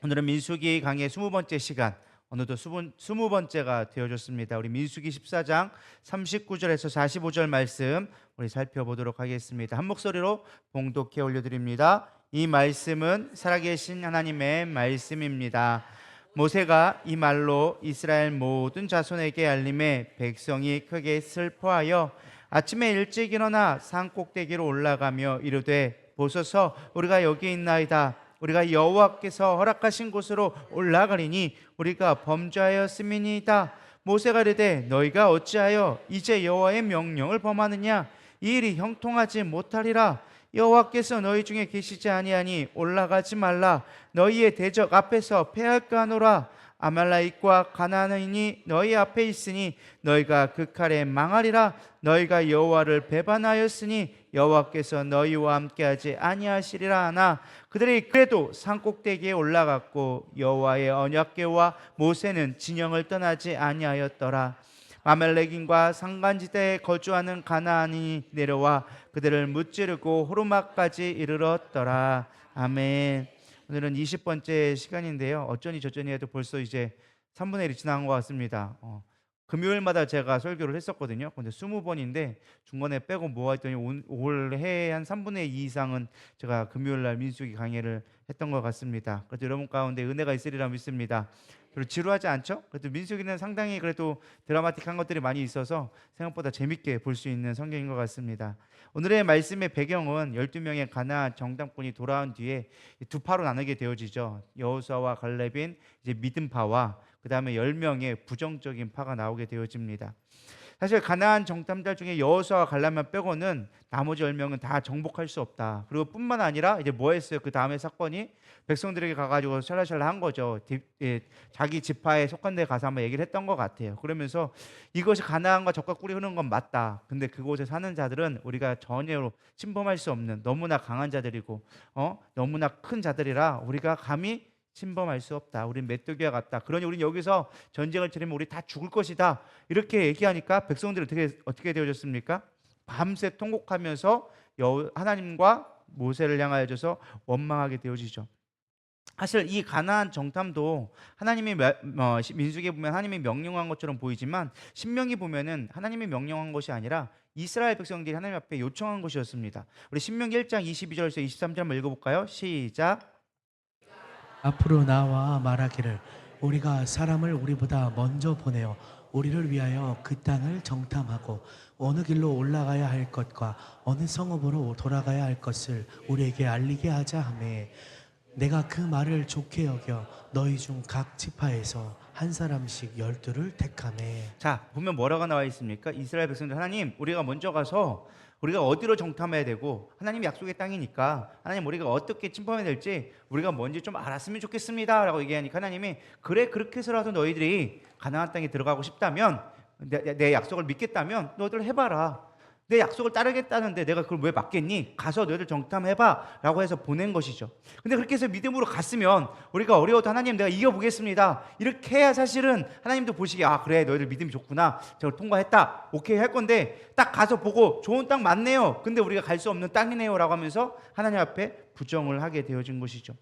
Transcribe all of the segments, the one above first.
오늘은 민수기 강의 20번째 시간, 어느덧 20번째가 되어졌습니다. 우리 민수기 14장 39절에서 45절 말씀 우리 살펴보도록 하겠습니다. 한 목소리로 봉독해 올려드립니다. 이 말씀은 살아계신 하나님의 말씀입니다. 모세가 이 말로 이스라엘 모든 자손에게 알림해 백성이 크게 슬퍼하여 아침에 일찍 일어나 산 꼭대기로 올라가며 이르되 보소서 우리가 여기 있나이다. 우리가 여호와께서 허락하신 곳으로 올라가리니 우리가 범죄하였음이니이다. 모세가 이르되 너희가 어찌하여 이제 여호와의 명령을 범하느냐? 이 일이 형통하지 못하리라. 여호와께서 너희 중에 계시지 아니하니 올라가지 말라. 너희의 대적 앞에서 패할까 하노라. 아말렉과 가나안인이 너희 앞에 있으니 너희가 그 칼에 망하리라. 너희가 여호와를 배반하였으니 여호와께서 너희와 함께하지 아니하시리라 하나 그들이 그래도 산꼭대기에 올라갔고 여호와의 언약궤와 모세는 진영을 떠나지 아니하였더라. 아말렉인과 산간지대에 거주하는 가나안인이 내려와 그들을 무찌르고 호르마까지 이르렀더라. 아멘. 오늘은 20번째 시간인데요. 어쩌니 저쩌니 해도 벌써 이제 3분의 1이 지난 것 같습니다. 금요일마다 제가 설교를 했었거든요. 근데 20번인데 중간에 빼고 모아했더니 올해 한 3분의 2 이상은 제가 금요일날 민수기 강의를 했던 것 같습니다. 그래도 여러분 가운데 은혜가 있으리라 믿습니다. 별로 지루하지 않죠? 그래도 민수기는 상당히 그래도 드라마틱한 것들이 많이 있어서 생각보다 재밌게 볼 수 있는 성경인 것 같습니다. 오늘의 말씀의 배경은 12명의 가나안 정탐꾼이 돌아온 뒤에 두 파로 나누게 되어지죠. 여호수아와 갈렙인 이제 믿음파와 그 다음에 10명의 부정적인 파가 나오게 되어집니다. 사실 가나안 정탐자 중에 여호수아와 갈렙만 빼고는 나머지 10명은 다 정복할 수 없다. 그리고 뿐만 아니라 이제 뭐 했어요? 그 다음에 사건이 백성들에게 가가지고 샬라샬라 한 거죠. 자기 지파에 속한 데 가서 한번 얘기를 했던 것 같아요. 그러면서 이것이 가나안과 적과 꿀이 흐르는 건 맞다. 근데 그곳에 사는 자들은 우리가 전혀 침범할 수 없는 너무나 강한 자들이고 너무나 큰 자들이라 우리가 감히 침범할 수 없다. 우린 메뚜기와 같다. 그러니 우린 여기서 전쟁을 치르면 우리 다 죽을 것이다. 이렇게 얘기하니까 백성들이 어떻게 되어졌습니까? 밤새 통곡하면서 하나님과 모세를 향하여져서 원망하게 되어지죠. 사실 이 가나안 정탐도 하나님이 민수기에 보면 하나님이 명령한 것처럼 보이지만 신명기 보면은 하나님이 명령한 것이 아니라 이스라엘 백성들이 하나님 앞에 요청한 것이었습니다. 우리 신명기 1장 22절에서 23절 한번 읽어볼까요? 시작. 앞으로 나와 말하기를 우리가 사람을 우리보다 먼저 보내어 우리를 위하여 그 땅을 정탐하고 어느 길로 올라가야 할 것과 어느 성읍으로 돌아가야 할 것을 우리에게 알리게 하자 하매 내가 그 말을 좋게 여겨 너희 중 각 지파에서 한 사람씩 12를 택하매. 자, 보면 뭐라고 나와 있습니까? 이스라엘 백성들, 하나님 우리가 먼저 가서 우리가 어디로 정탐해야 되고 하나님 약속의 땅이니까 하나님 우리가 어떻게 침범해야 될지 우리가 뭔지 좀 알았으면 좋겠습니다 라고 얘기하니까 하나님이 그래 그렇게 해서라도 너희들이 가나안 땅에 들어가고 싶다면 내 약속을 믿겠다면 너희들 해봐라. 내 약속을 따르겠다는데 내가 그걸 왜 막겠니? 가서 너희들 정탐해봐 라고 해서 보낸 것이죠. 근데 그렇게 해서 믿음으로 갔으면 우리가 어려워도 하나님 내가 이겨보겠습니다 이렇게 해야 사실은 하나님도 보시기에 아 그래 너희들 믿음이 좋구나 저걸 통과했다 오케이 할 건데 딱 가서 보고 좋은 땅 맞네요 근데 우리가 갈 수 없는 땅이네요 라고 하면서 하나님 앞에 부정을 하게 되어진 것이죠.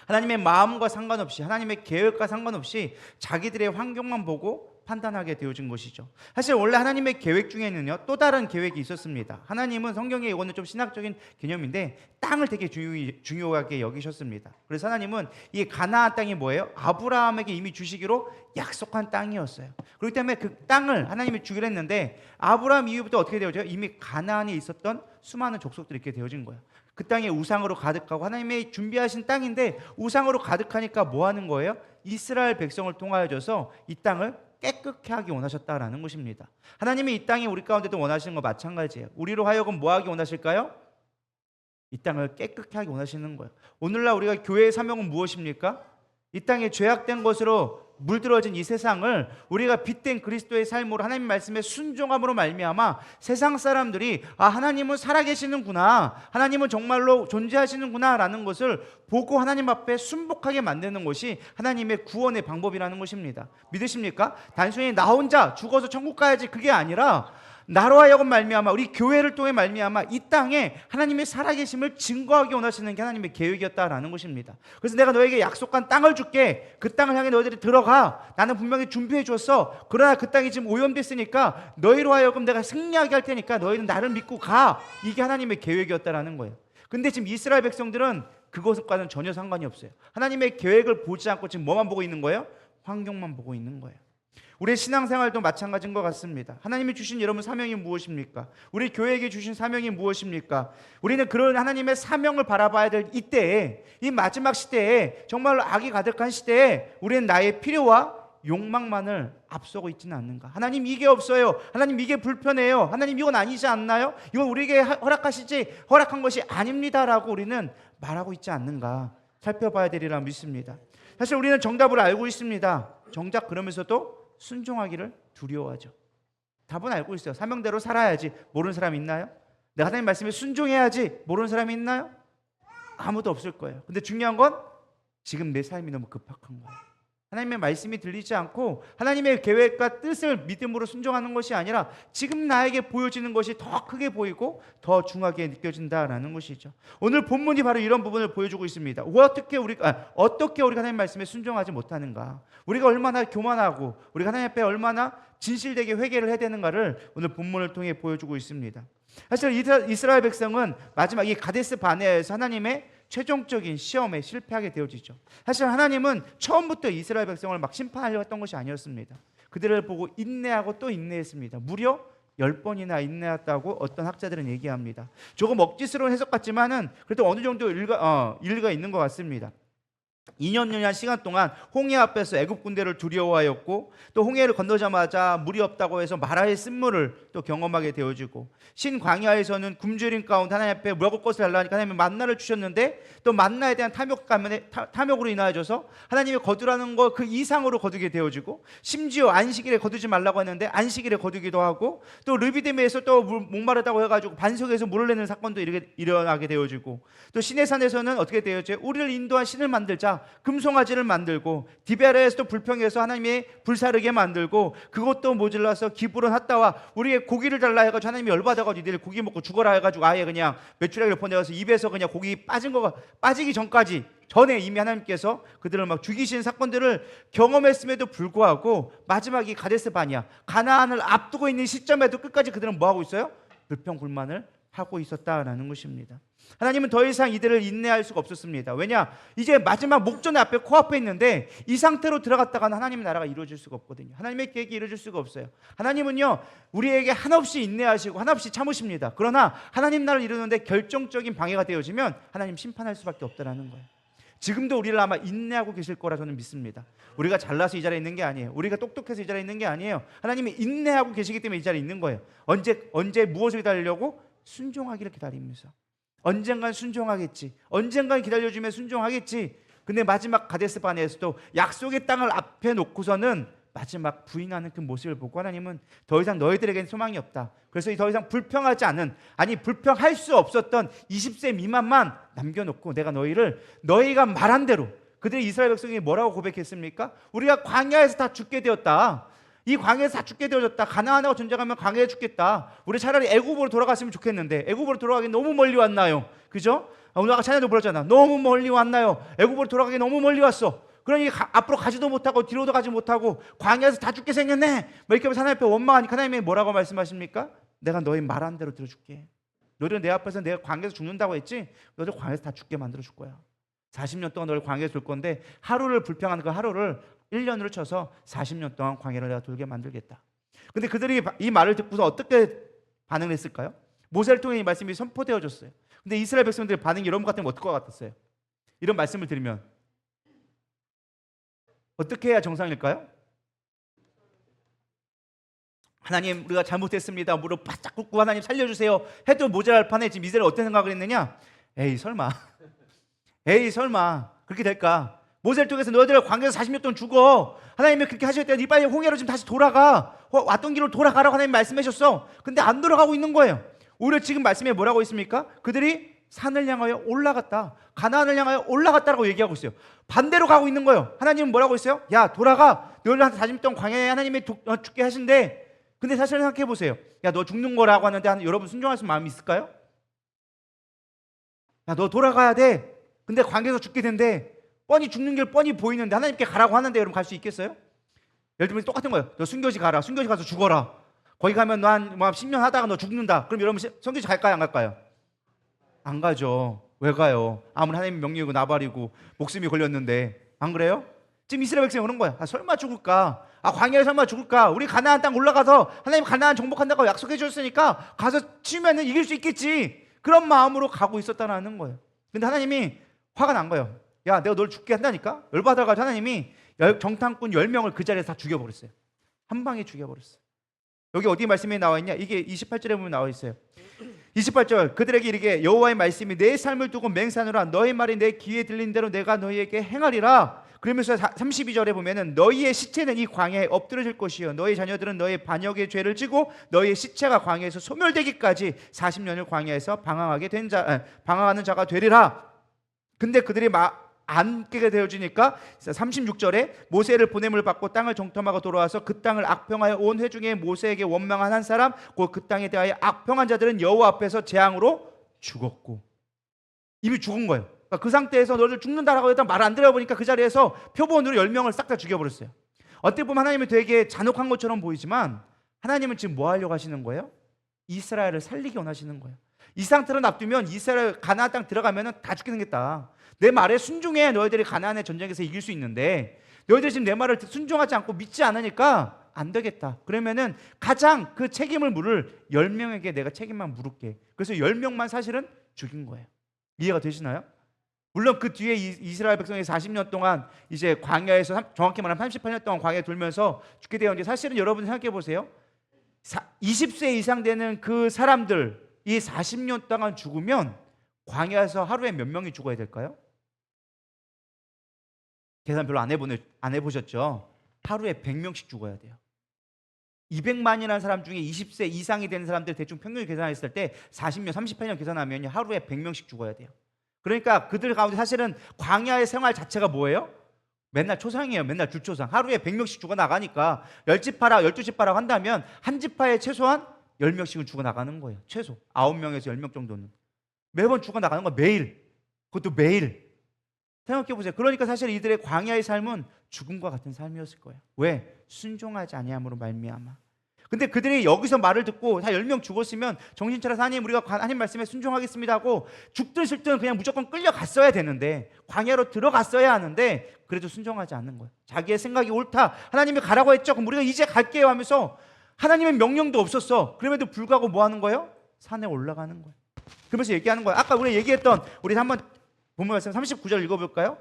하나님의 마음과 상관없이 하나님의 계획과 상관없이 자기들의 환경만 보고 판단하게 되어진 것이죠. 사실 원래 하나님의 계획 중에는요 또 다른 계획이 있었습니다. 하나님은 성경에 이거는 좀 신학적인 개념인데 땅을 되게 중요하게 여기셨습니다. 그래서 하나님은 이 가나안 땅이 뭐예요? 아브라함에게 이미 주시기로 약속한 땅이었어요. 그렇기 때문에 그 땅을 하나님이 주기로 했는데 아브라함 이후부터 어떻게 되어져요? 이미 가나안에 있었던 수많은 족속들이 이렇게 되어진 거예요. 그 땅에 우상으로 가득하고 하나님의 준비하신 땅인데 우상으로 가득하니까 뭐 하는 거예요? 이스라엘 백성을 통하여져서 이 땅을 깨끗게 하기 원하셨다라는 것입니다. 하나님이 이 땅에 우리 가운데도 원하시는 거 마찬가지예요. 우리로 하여금 뭐 하기 원하실까요? 이 땅을 깨끗게 하기 원하시는 거예요. 오늘날 우리가 교회의 사명은 무엇입니까? 이 땅에 죄악된 것으로 물들어진 이 세상을 우리가 빗댄 그리스도의 삶으로 하나님 말씀에 순종함으로 말미암아 세상 사람들이 아 하나님은 살아계시는구나 하나님은 정말로 존재하시는구나 라는 것을 보고 하나님 앞에 순복하게 만드는 것이 하나님의 구원의 방법이라는 것입니다. 믿으십니까? 단순히 나 혼자 죽어서 천국 가야지 그게 아니라 나로 하여금 말미암아 우리 교회를 통해 말미암아 이 땅에 하나님의 살아계심을 증거하기 원하시는 게 하나님의 계획이었다라는 것입니다. 그래서 내가 너에게 약속한 땅을 줄게. 그 땅을 향해 너희들이 들어가. 나는 분명히 준비해 줬어. 그러나 그 땅이 지금 오염됐으니까 너희로 하여금 내가 승리하게 할 테니까 너희는 나를 믿고 가. 이게 하나님의 계획이었다라는 거예요. 근데 지금 이스라엘 백성들은 그것과는 전혀 상관이 없어요. 하나님의 계획을 보지 않고 지금 뭐만 보고 있는 거예요? 환경만 보고 있는 거예요. 우리의 신앙생활도 마찬가지인 것 같습니다. 하나님이 주신 여러분 사명이 무엇입니까? 우리 교회에게 주신 사명이 무엇입니까? 우리는 그런 하나님의 사명을 바라봐야 될 이때에, 이 마지막 시대에, 정말로 악이 가득한 시대에 우리는 나의 필요와 욕망만을 앞서고 있지는 않는가? 하나님 이게 없어요. 하나님 이게 불편해요. 하나님 이건 아니지 않나요? 이건 우리에게 허락한 것이 아닙니다라고 우리는 말하고 있지 않는가? 살펴봐야 되리라 믿습니다. 사실 우리는 정답을 알고 있습니다. 정작 그러면서도 순종하기를 두려워하죠. 답은 알고 있어요. 사명대로 살아야지. 모르는 사람이 있나요? 내가 하나님 말씀에 순종해야지. 모르는 사람이 있나요? 아무도 없을 거예요. 근데 중요한 건 지금 내 삶이 너무 급박한 거예요. 하나님의 말씀이 들리지 않고 하나님의 계획과 뜻을 믿음으로 순종하는 것이 아니라 지금 나에게 보여지는 것이 더 크게 보이고 더 중하게 느껴진다라는 것이죠. 오늘 본문이 바로 이런 부분을 보여주고 있습니다. 어떻게 우리가 하나님 말씀에 순종하지 못하는가? 우리가 얼마나 교만하고 우리가 하나님 앞에 얼마나 진실되게 회개를 해야 되는가를 오늘 본문을 통해 보여주고 있습니다. 사실 이스라엘 백성은 마지막 이 가데스 바네아에서 하나님의 최종적인 시험에 실패하게 되어지죠. 사실 하나님은 처음부터 이스라엘 백성을 막 심판하려고 했던 것이 아니었습니다. 그들을 보고 인내하고 또 인내했습니다. 무려 10번이나 인내했다고 어떤 학자들은 얘기합니다. 조금 억지스러운 해석 같지만은 그래도 어느 정도 일리가 있는 것 같습니다. 2년여한 시간 동안 홍해 앞에서 애굽 군대를 두려워하였고, 또 홍해를 건너자마자 물이 없다고 해서 마라의 쓴물을 또 경험하게 되어지고, 신광야에서는 굶주림 가운데 하나님 앞에 먹을 것을 달라니까 하나님이 만나를 주셨는데 또 만나에 대한 탐욕으로 인하여져서 하나님이 거두라는 것 그 이상으로 거두게 되어지고, 심지어 안식일에 거두지 말라고 했는데 안식일에 거두기도 하고, 또 르비딤에서 또 목마르다고 해가지고 반석에서 물을 내는 사건도 일어나게 되어지고, 또 시내산에서는 어떻게 되었죠? 우리를 인도한 신을 만들자 금송아지를 만들고, 디베라에서도 불평해서 하나님의 불사르게 만들고, 그것도 모질라서 기브론 핫다와 우리의 고기를 달라 해가지고 하나님이 열받아가지고 니들 고기 먹고 죽어라 해가지고 아예 그냥 메추라기를 보내서 입에서 그냥 고기 빠지기 전에 이미 하나님께서 그들을 막 죽이신 사건들을 경험했음에도 불구하고 마지막 이 가데스 바네아 가나안을 앞두고 있는 시점에도 끝까지 그들은 뭐하고 있어요? 불평불만을 하고 있었다라는 것입니다. 하나님은 더 이상 이들을 인내할 수가 없었습니다. 왜냐? 이제 마지막 목전의 앞에 코앞에 있는데 이 상태로 들어갔다가는 하나님의 나라가 이루어질 수가 없거든요. 하나님의 계획이 이루어질 수가 없어요. 하나님은요 우리에게 한없이 인내하시고 한없이 참으십니다. 그러나 하나님 나라를 이루는데 결정적인 방해가 되어지면 하나님 심판할 수밖에 없다라는 거예요. 지금도 우리를 아마 인내하고 계실 거라 저는 믿습니다. 우리가 잘나서 이 자리에 있는 게 아니에요. 우리가 똑똑해서 이 자리에 있는 게 아니에요. 하나님이 인내하고 계시기 때문에 이 자리에 있는 거예요. 언제 무엇을 기다리려고? 순종하기를 기다리면서. 언젠간 순종하겠지. 언젠간 기다려주면 순종하겠지. 근데 마지막 가데스 바네아에서도 약속의 땅을 앞에 놓고서는 마지막 부인하는 그 모습을 보고 하나님은 더 이상 너희들에게는 소망이 없다. 그래서 더 이상 불평하지 않은, 불평할 수 없었던 20세 미만만 남겨놓고 내가 너희가 말한 대로, 그들이 이스라엘 백성이 뭐라고 고백했습니까? 우리가 광야에서 다 죽게 되었다. 이 광야에서 다 죽게 되어졌다. 가나안하고 전쟁하면 광야에 죽겠다. 우리 차라리 애굽으로 돌아갔으면 좋겠는데 애굽으로 돌아가기 너무 멀리 왔나요? 그죠? 오늘 아까 찬양도 불렀잖아. 너무 멀리 왔나요? 애굽으로 돌아가기 너무 멀리 왔어. 그러니 앞으로 가지도 못하고 뒤로도 가지 못하고 광야에서 다 죽게 생겼네. 뭐 이렇게 하면서 하나님 앞에 원망하니까 하나님이 뭐라고 말씀하십니까? 내가 너희 말한 대로 들어줄게. 너희들 내 앞에서 내가 광야에서 죽는다고 했지? 너희들 광야에서 다 죽게 만들어 줄 거야. 40년 동안 너를 광야에 둘 건데 하루를 불평하는 그 하루를 1년으로 쳐서 40년 동안 광야를 내가 돌게 만들겠다. 근데 그들이 이 말을 듣고서 어떻게 반응을 했을까요? 모세를 통해 이 말씀이 선포되어졌어요. 근데 이스라엘 백성들의 반응이 여러분 같으면 어떨 것 같았어요? 이런 말씀을 드리면 어떻게 해야 정상일까요? 하나님 우리가 잘못했습니다. 무릎 바짝 꿇고 하나님 살려주세요 해도 모자랄 판에 지금 이스라엘 어떤 생각을 했느냐? 에이 설마 그렇게 될까? 모세를 통해서 너희들 광야에서 40년 동안 죽어. 하나님이 그렇게 하셨대요. 니 빨리 홍해로 지금 다시 돌아가. 왔던 길로 돌아가라고 하나님 말씀하셨어. 근데 안 돌아가고 있는 거예요. 오히려 지금 말씀에 뭐라고 있습니까? 그들이 산을 향하여 올라갔다. 가나안을 향하여 올라갔다라고 얘기하고 있어요. 반대로 가고 있는 거예요. 하나님은 뭐라고 했어요? 야 돌아가. 너희들한테 40년 동안 광야에 하나님이 죽게 하신대. 근데 사실 생각해 보세요. 야, 너 죽는 거라고 하는데 여러분 순종할 수 마음이 있을까요? 야, 너 돌아가야 돼. 근데 광야에서 죽게 된대. 뻔히 죽는 길 뻔히 보이는데 하나님께 가라고 하는데 여러분 갈 수 있겠어요? 예를 들면 똑같은 거예요. 너 순교지 가라. 순교지 가서 죽어라. 거기 가면 너 한 10년 하다가 너 죽는다. 그럼 여러분 순교지 갈까요? 안 갈까요? 안 가죠. 왜 가요? 아무리 하나님 명령이고 나발이고 목숨이 걸렸는데. 안 그래요? 지금 이스라엘 백성이 그런 거야. 아, 설마 죽을까? 아, 광야에 설마 죽을까? 우리 가나안 땅 올라가서 하나님 가나안 정복한다고 약속해 주셨으니까 가서 치면은 이길 수 있겠지. 그런 마음으로 가고 있었다는 거예요. 근데 하나님이 화가 난 거예요. 야, 내가 널 죽게 한다니까? 열받아가지고 하나님이 정탐꾼 10명을 그 자리에서 다 죽여버렸어요. 한 방에 죽여버렸어요. 여기 어디 말씀이 나와 있냐? 이게 28절에 보면 나와 있어요. 28절, 그들에게 이르게 여호와의 말씀이 내 삶을 두고 맹세하노라. 너희 말이 내 귀에 들린 대로 내가 너희에게 행하리라. 그러면서 32절에 보면은 너희의 시체는 이 광야에 엎드러질 것이요 너희 자녀들은 너희 반역의 죄를 지고 너희의 시체가 광야에서 소멸되기까지 40년을 광야에서 방황하는 자가 되리라. 근데 그들이 안 깨게 되어지니까 36절에 모세를 보냄을 받고 땅을 정탐하고 돌아와서 그 땅을 악평하여 온 회중에 모세에게 원망한 한 사람 곧 그 땅에 대하여 악평한 자들은 여호와 앞에서 재앙으로 죽었고. 이미 죽은 거예요. 그러니까 그 상태에서 너를 죽는다라고 일단 말 안 들어보니까 그 자리에서 표본으로 10명을 싹 다 죽여버렸어요. 어떻게 보면 하나님은 되게 잔혹한 것처럼 보이지만 하나님은 지금 뭐 하려고 하시는 거예요? 이스라엘을 살리기 원하시는 거예요. 이 상태로 놔두면 이스라엘 가나안 땅 들어가면 다 죽게 생겼다. 내 말에 순종해 너희들이 가나안의 전쟁에서 이길 수 있는데 너희들이 지금 내 말을 순종하지 않고 믿지 않으니까 안 되겠다. 그러면은 가장 그 책임을 물을 10명에게 내가 책임만 물을게. 그래서 10명만 사실은 죽인 거예요. 이해가 되시나요? 물론 그 뒤에 이스라엘 백성이 40년 동안 이제 광야에서 정확히 말하면 38년 동안 광야에 돌면서 죽게 되었는데 사실은 여러분 생각해 보세요. 20세 이상 되는 그 사람들 이 40년 동안 죽으면 광야에서 하루에 몇 명이 죽어야 될까요? 계산 별로 안 해보셨죠? 하루에 100명씩 죽어야 돼요. 200만이라는 사람 중에 20세 이상이 되는 사람들 대충 평균 계산했을 때 40년, 38년 계산하면 하루에 100명씩 죽어야 돼요. 그러니까 그들 가운데 사실은 광야의 생활 자체가 뭐예요? 맨날 초상이에요. 맨날 주초상. 하루에 100명씩 죽어나가니까 10지파라 12지파라고 한다면 한 지파에 최소한 10명씩은 죽어나가는 거예요. 최소 9명에서 10명 정도는 매번 죽어나가는 거예요. 매일. 그것도 매일. 생각해보세요. 그러니까 사실 이들의 광야의 삶은 죽음과 같은 삶이었을 거예요. 왜? 순종하지 아니함으로 말미암아. 근데 그들이 여기서 말을 듣고 다 10명 죽었으면 정신 차려서 하나님 우리가 하나님 말씀에 순종하겠습니다 하고 죽든 슬든 그냥 무조건 끌려갔어야 되는데 광야로 들어갔어야 하는데 그래도 순종하지 않는 거예요. 자기의 생각이 옳다. 하나님이 가라고 했죠. 그럼 우리가 이제 갈게요 하면서 하나님의 명령도 없었어. 그럼에도 불구하고 뭐 하는 거예요? 산에 올라가는 거예요. 그러면서 얘기하는 거예요. 아까 우리 얘기했던 우리 한번 본문 말씀 39절 읽어볼까요?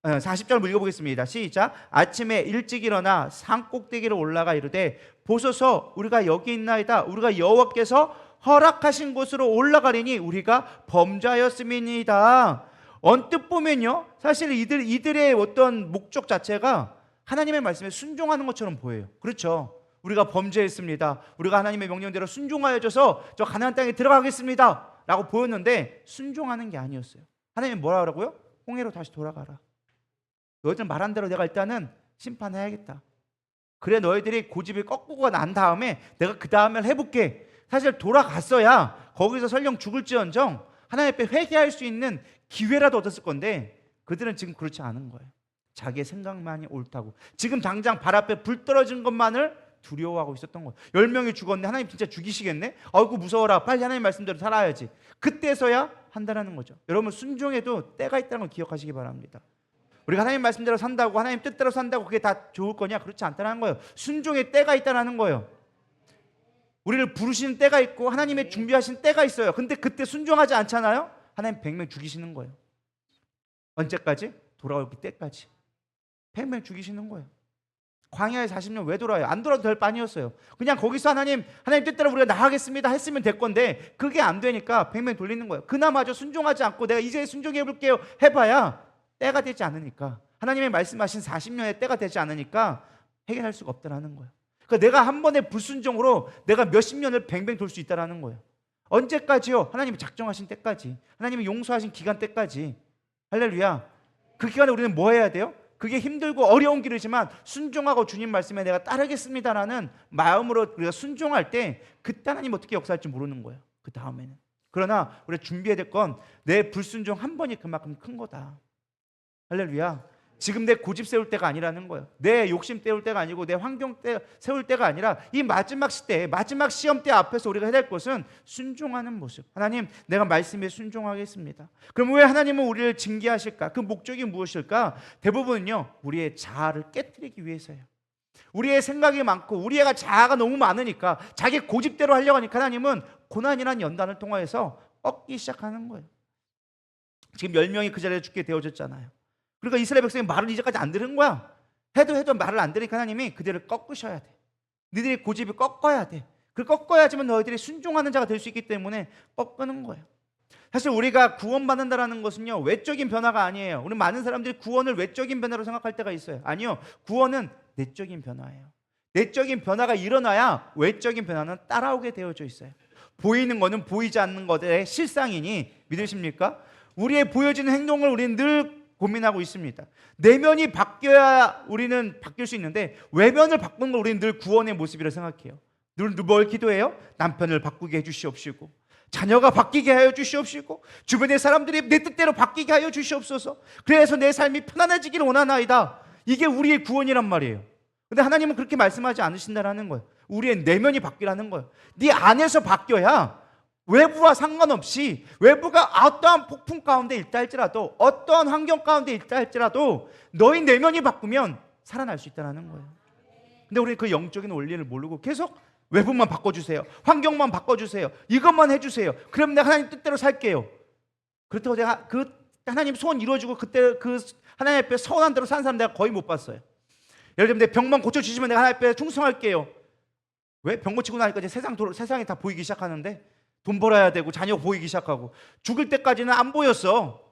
40절 읽어보겠습니다. 시작. 아침에 일찍 일어나 산 꼭대기로 올라가 이르되 보소서 우리가 여기 있나이다. 우리가 여호와께서 허락하신 곳으로 올라가리니 우리가 범죄하였음이니이다. 언뜻 보면요 사실 이들의 어떤 목적 자체가 하나님의 말씀에 순종하는 것처럼 보여요. 그렇죠? 우리가 범죄했습니다. 우리가 하나님의 명령대로 순종하여져서 저 가나안 땅에 들어가겠습니다 라고 보였는데 순종하는 게 아니었어요. 하나님이 뭐라 하라고요? 홍해로 다시 돌아가라. 너희들 말한 대로 내가 일단은 심판해야겠다. 그래 너희들이 고집이 꺾고 난 다음에 내가 그 다음에 해볼게. 사실 돌아갔어야 거기서 설령 죽을지언정 하나님 앞에 회개할 수 있는 기회라도 얻었을 건데 그들은 지금 그렇지 않은 거예요. 자기의 생각만이 옳다고 지금 당장 발 앞에 불 떨어진 것만을 두려워하고 있었던 거예요. 10명이 죽었네. 하나님 진짜 죽이시겠네? 아이고 무서워라. 빨리 하나님 말씀대로 살아야지. 그때서야 한다라는 거죠. 여러분 순종에도 때가 있다는 걸 기억하시기 바랍니다. 우리가 하나님 말씀대로 산다고 하나님 뜻대로 산다고 그게 다 좋을 거냐? 그렇지 않다는 거예요. 순종의 때가 있다는 거예요. 우리를 부르시는 때가 있고 하나님의 준비하신 때가 있어요. 근데 그때 순종하지 않잖아요? 하나님 100명 죽이시는 거예요. 언제까지? 돌아올 때까지 100명 죽이시는 거예요. 광야에 40년 왜 돌아요? 안 돌아도 될 판이었어요. 그냥 거기서 하나님 뜻대로 우리가 나가겠습니다 했으면 될 건데 그게 안 되니까 100명 돌리는 거예요. 그나마저 순종하지 않고 내가 이제 순종해 볼게요 해봐야 때가 되지 않으니까 하나님의 말씀하신 40년의 때가 되지 않으니까 해결할 수가 없다라는 거예요. 그러니까 내가 한 번의 불순종으로 내가 몇십 년을 뱅뱅 돌 수 있다라는 거예요. 언제까지요? 하나님이 작정하신 때까지, 하나님이 용서하신 기간 때까지. 할렐루야. 그 기간에 우리는 뭐 해야 돼요? 그게 힘들고 어려운 길이지만 순종하고 주님 말씀에 내가 따르겠습니다라는 마음으로 우리가 순종할 때 그때 하나님 어떻게 역사할지 모르는 거예요. 그 다음에는. 그러나 우리가 준비해야 될 건 내 불순종 한 번이 그만큼 큰 거다. 할렐루야. 지금 내 고집 세울 때가 아니라는 거예요. 내 욕심 때울 때가 아니고 내 환경 세울 때가 아니라 이 마지막 시대, 마지막 시험 때 앞에서 우리가 해야 될 것은 순종하는 모습. 하나님, 내가 말씀에 순종하겠습니다. 그럼 왜 하나님은 우리를 징계하실까? 그 목적이 무엇일까? 대부분은요, 우리의 자아를 깨뜨리기 위해서예요. 우리의 생각이 많고 우리의 자아가 너무 많으니까 자기 고집대로 하려고 하니까 하나님은 고난이라는 연단을 통하여서 꺾기 시작하는 거예요. 지금 10명이 그 자리에 죽게 되어졌잖아요. 그러니까 이스라엘 백성이 말을 이제까지 안 들은 거야. 해도 말을 안 들으니까 하나님이 그들을 꺾으셔야 돼. 너희들의 고집을 꺾어야 돼. 그 꺾어야지만 너희들이 순종하는 자가 될 수 있기 때문에 꺾는 거예요. 사실 우리가 구원받는다는 것은요, 외적인 변화가 아니에요. 우리 많은 사람들이 구원을 외적인 변화로 생각할 때가 있어요. 아니요, 구원은 내적인 변화예요. 내적인 변화가 일어나야 외적인 변화는 따라오게 되어져 있어요. 보이는 것은 보이지 않는 것의 실상이니 믿으십니까? 우리의 보여지는 행동을 우리는 늘 고민하고 있습니다. 내면이 바뀌어야 우리는 바뀔 수 있는데 외면을 바꾸는 걸 우리는 늘 구원의 모습이라 생각해요. 늘 뭘 기도해요? 남편을 바꾸게 해주시옵시고, 자녀가 바뀌게 하여 주시옵시고, 주변의 사람들이 내 뜻대로 바뀌게 하여 주시옵소서. 그래서 내 삶이 편안해지기를 원하나이다. 이게 우리의 구원이란 말이에요. 근데 하나님은 그렇게 말씀하지 않으신다라는 거예요. 우리의 내면이 바뀌라는 거예요. 네 안에서 바뀌어야 외부와 상관없이, 외부가 어떠한 폭풍 가운데 있다 할지라도, 어떠한 환경 가운데 있다 할지라도 너희 내면이 바꾸면 살아날 수 있다는 거예요. 근데 우리는 그 영적인 원리를 모르고 계속 외부만 바꿔주세요, 환경만 바꿔주세요, 이것만 해주세요, 그럼 내가 하나님 뜻대로 살게요. 그렇다고 내가 그 하나님 소원 이루어주고 그때 그 하나님 앞에 서운한 대로 사는 사람 내가 거의 못 봤어요. 예를 들면 내 병만 고쳐주시면 내가 하나님 앞에 충성할게요. 왜? 병 고치고 나니까 이제 세상이 다 보이기 시작하는데, 돈 벌어야 되고 자녀 보이기 시작하고, 죽을 때까지는 안 보였어.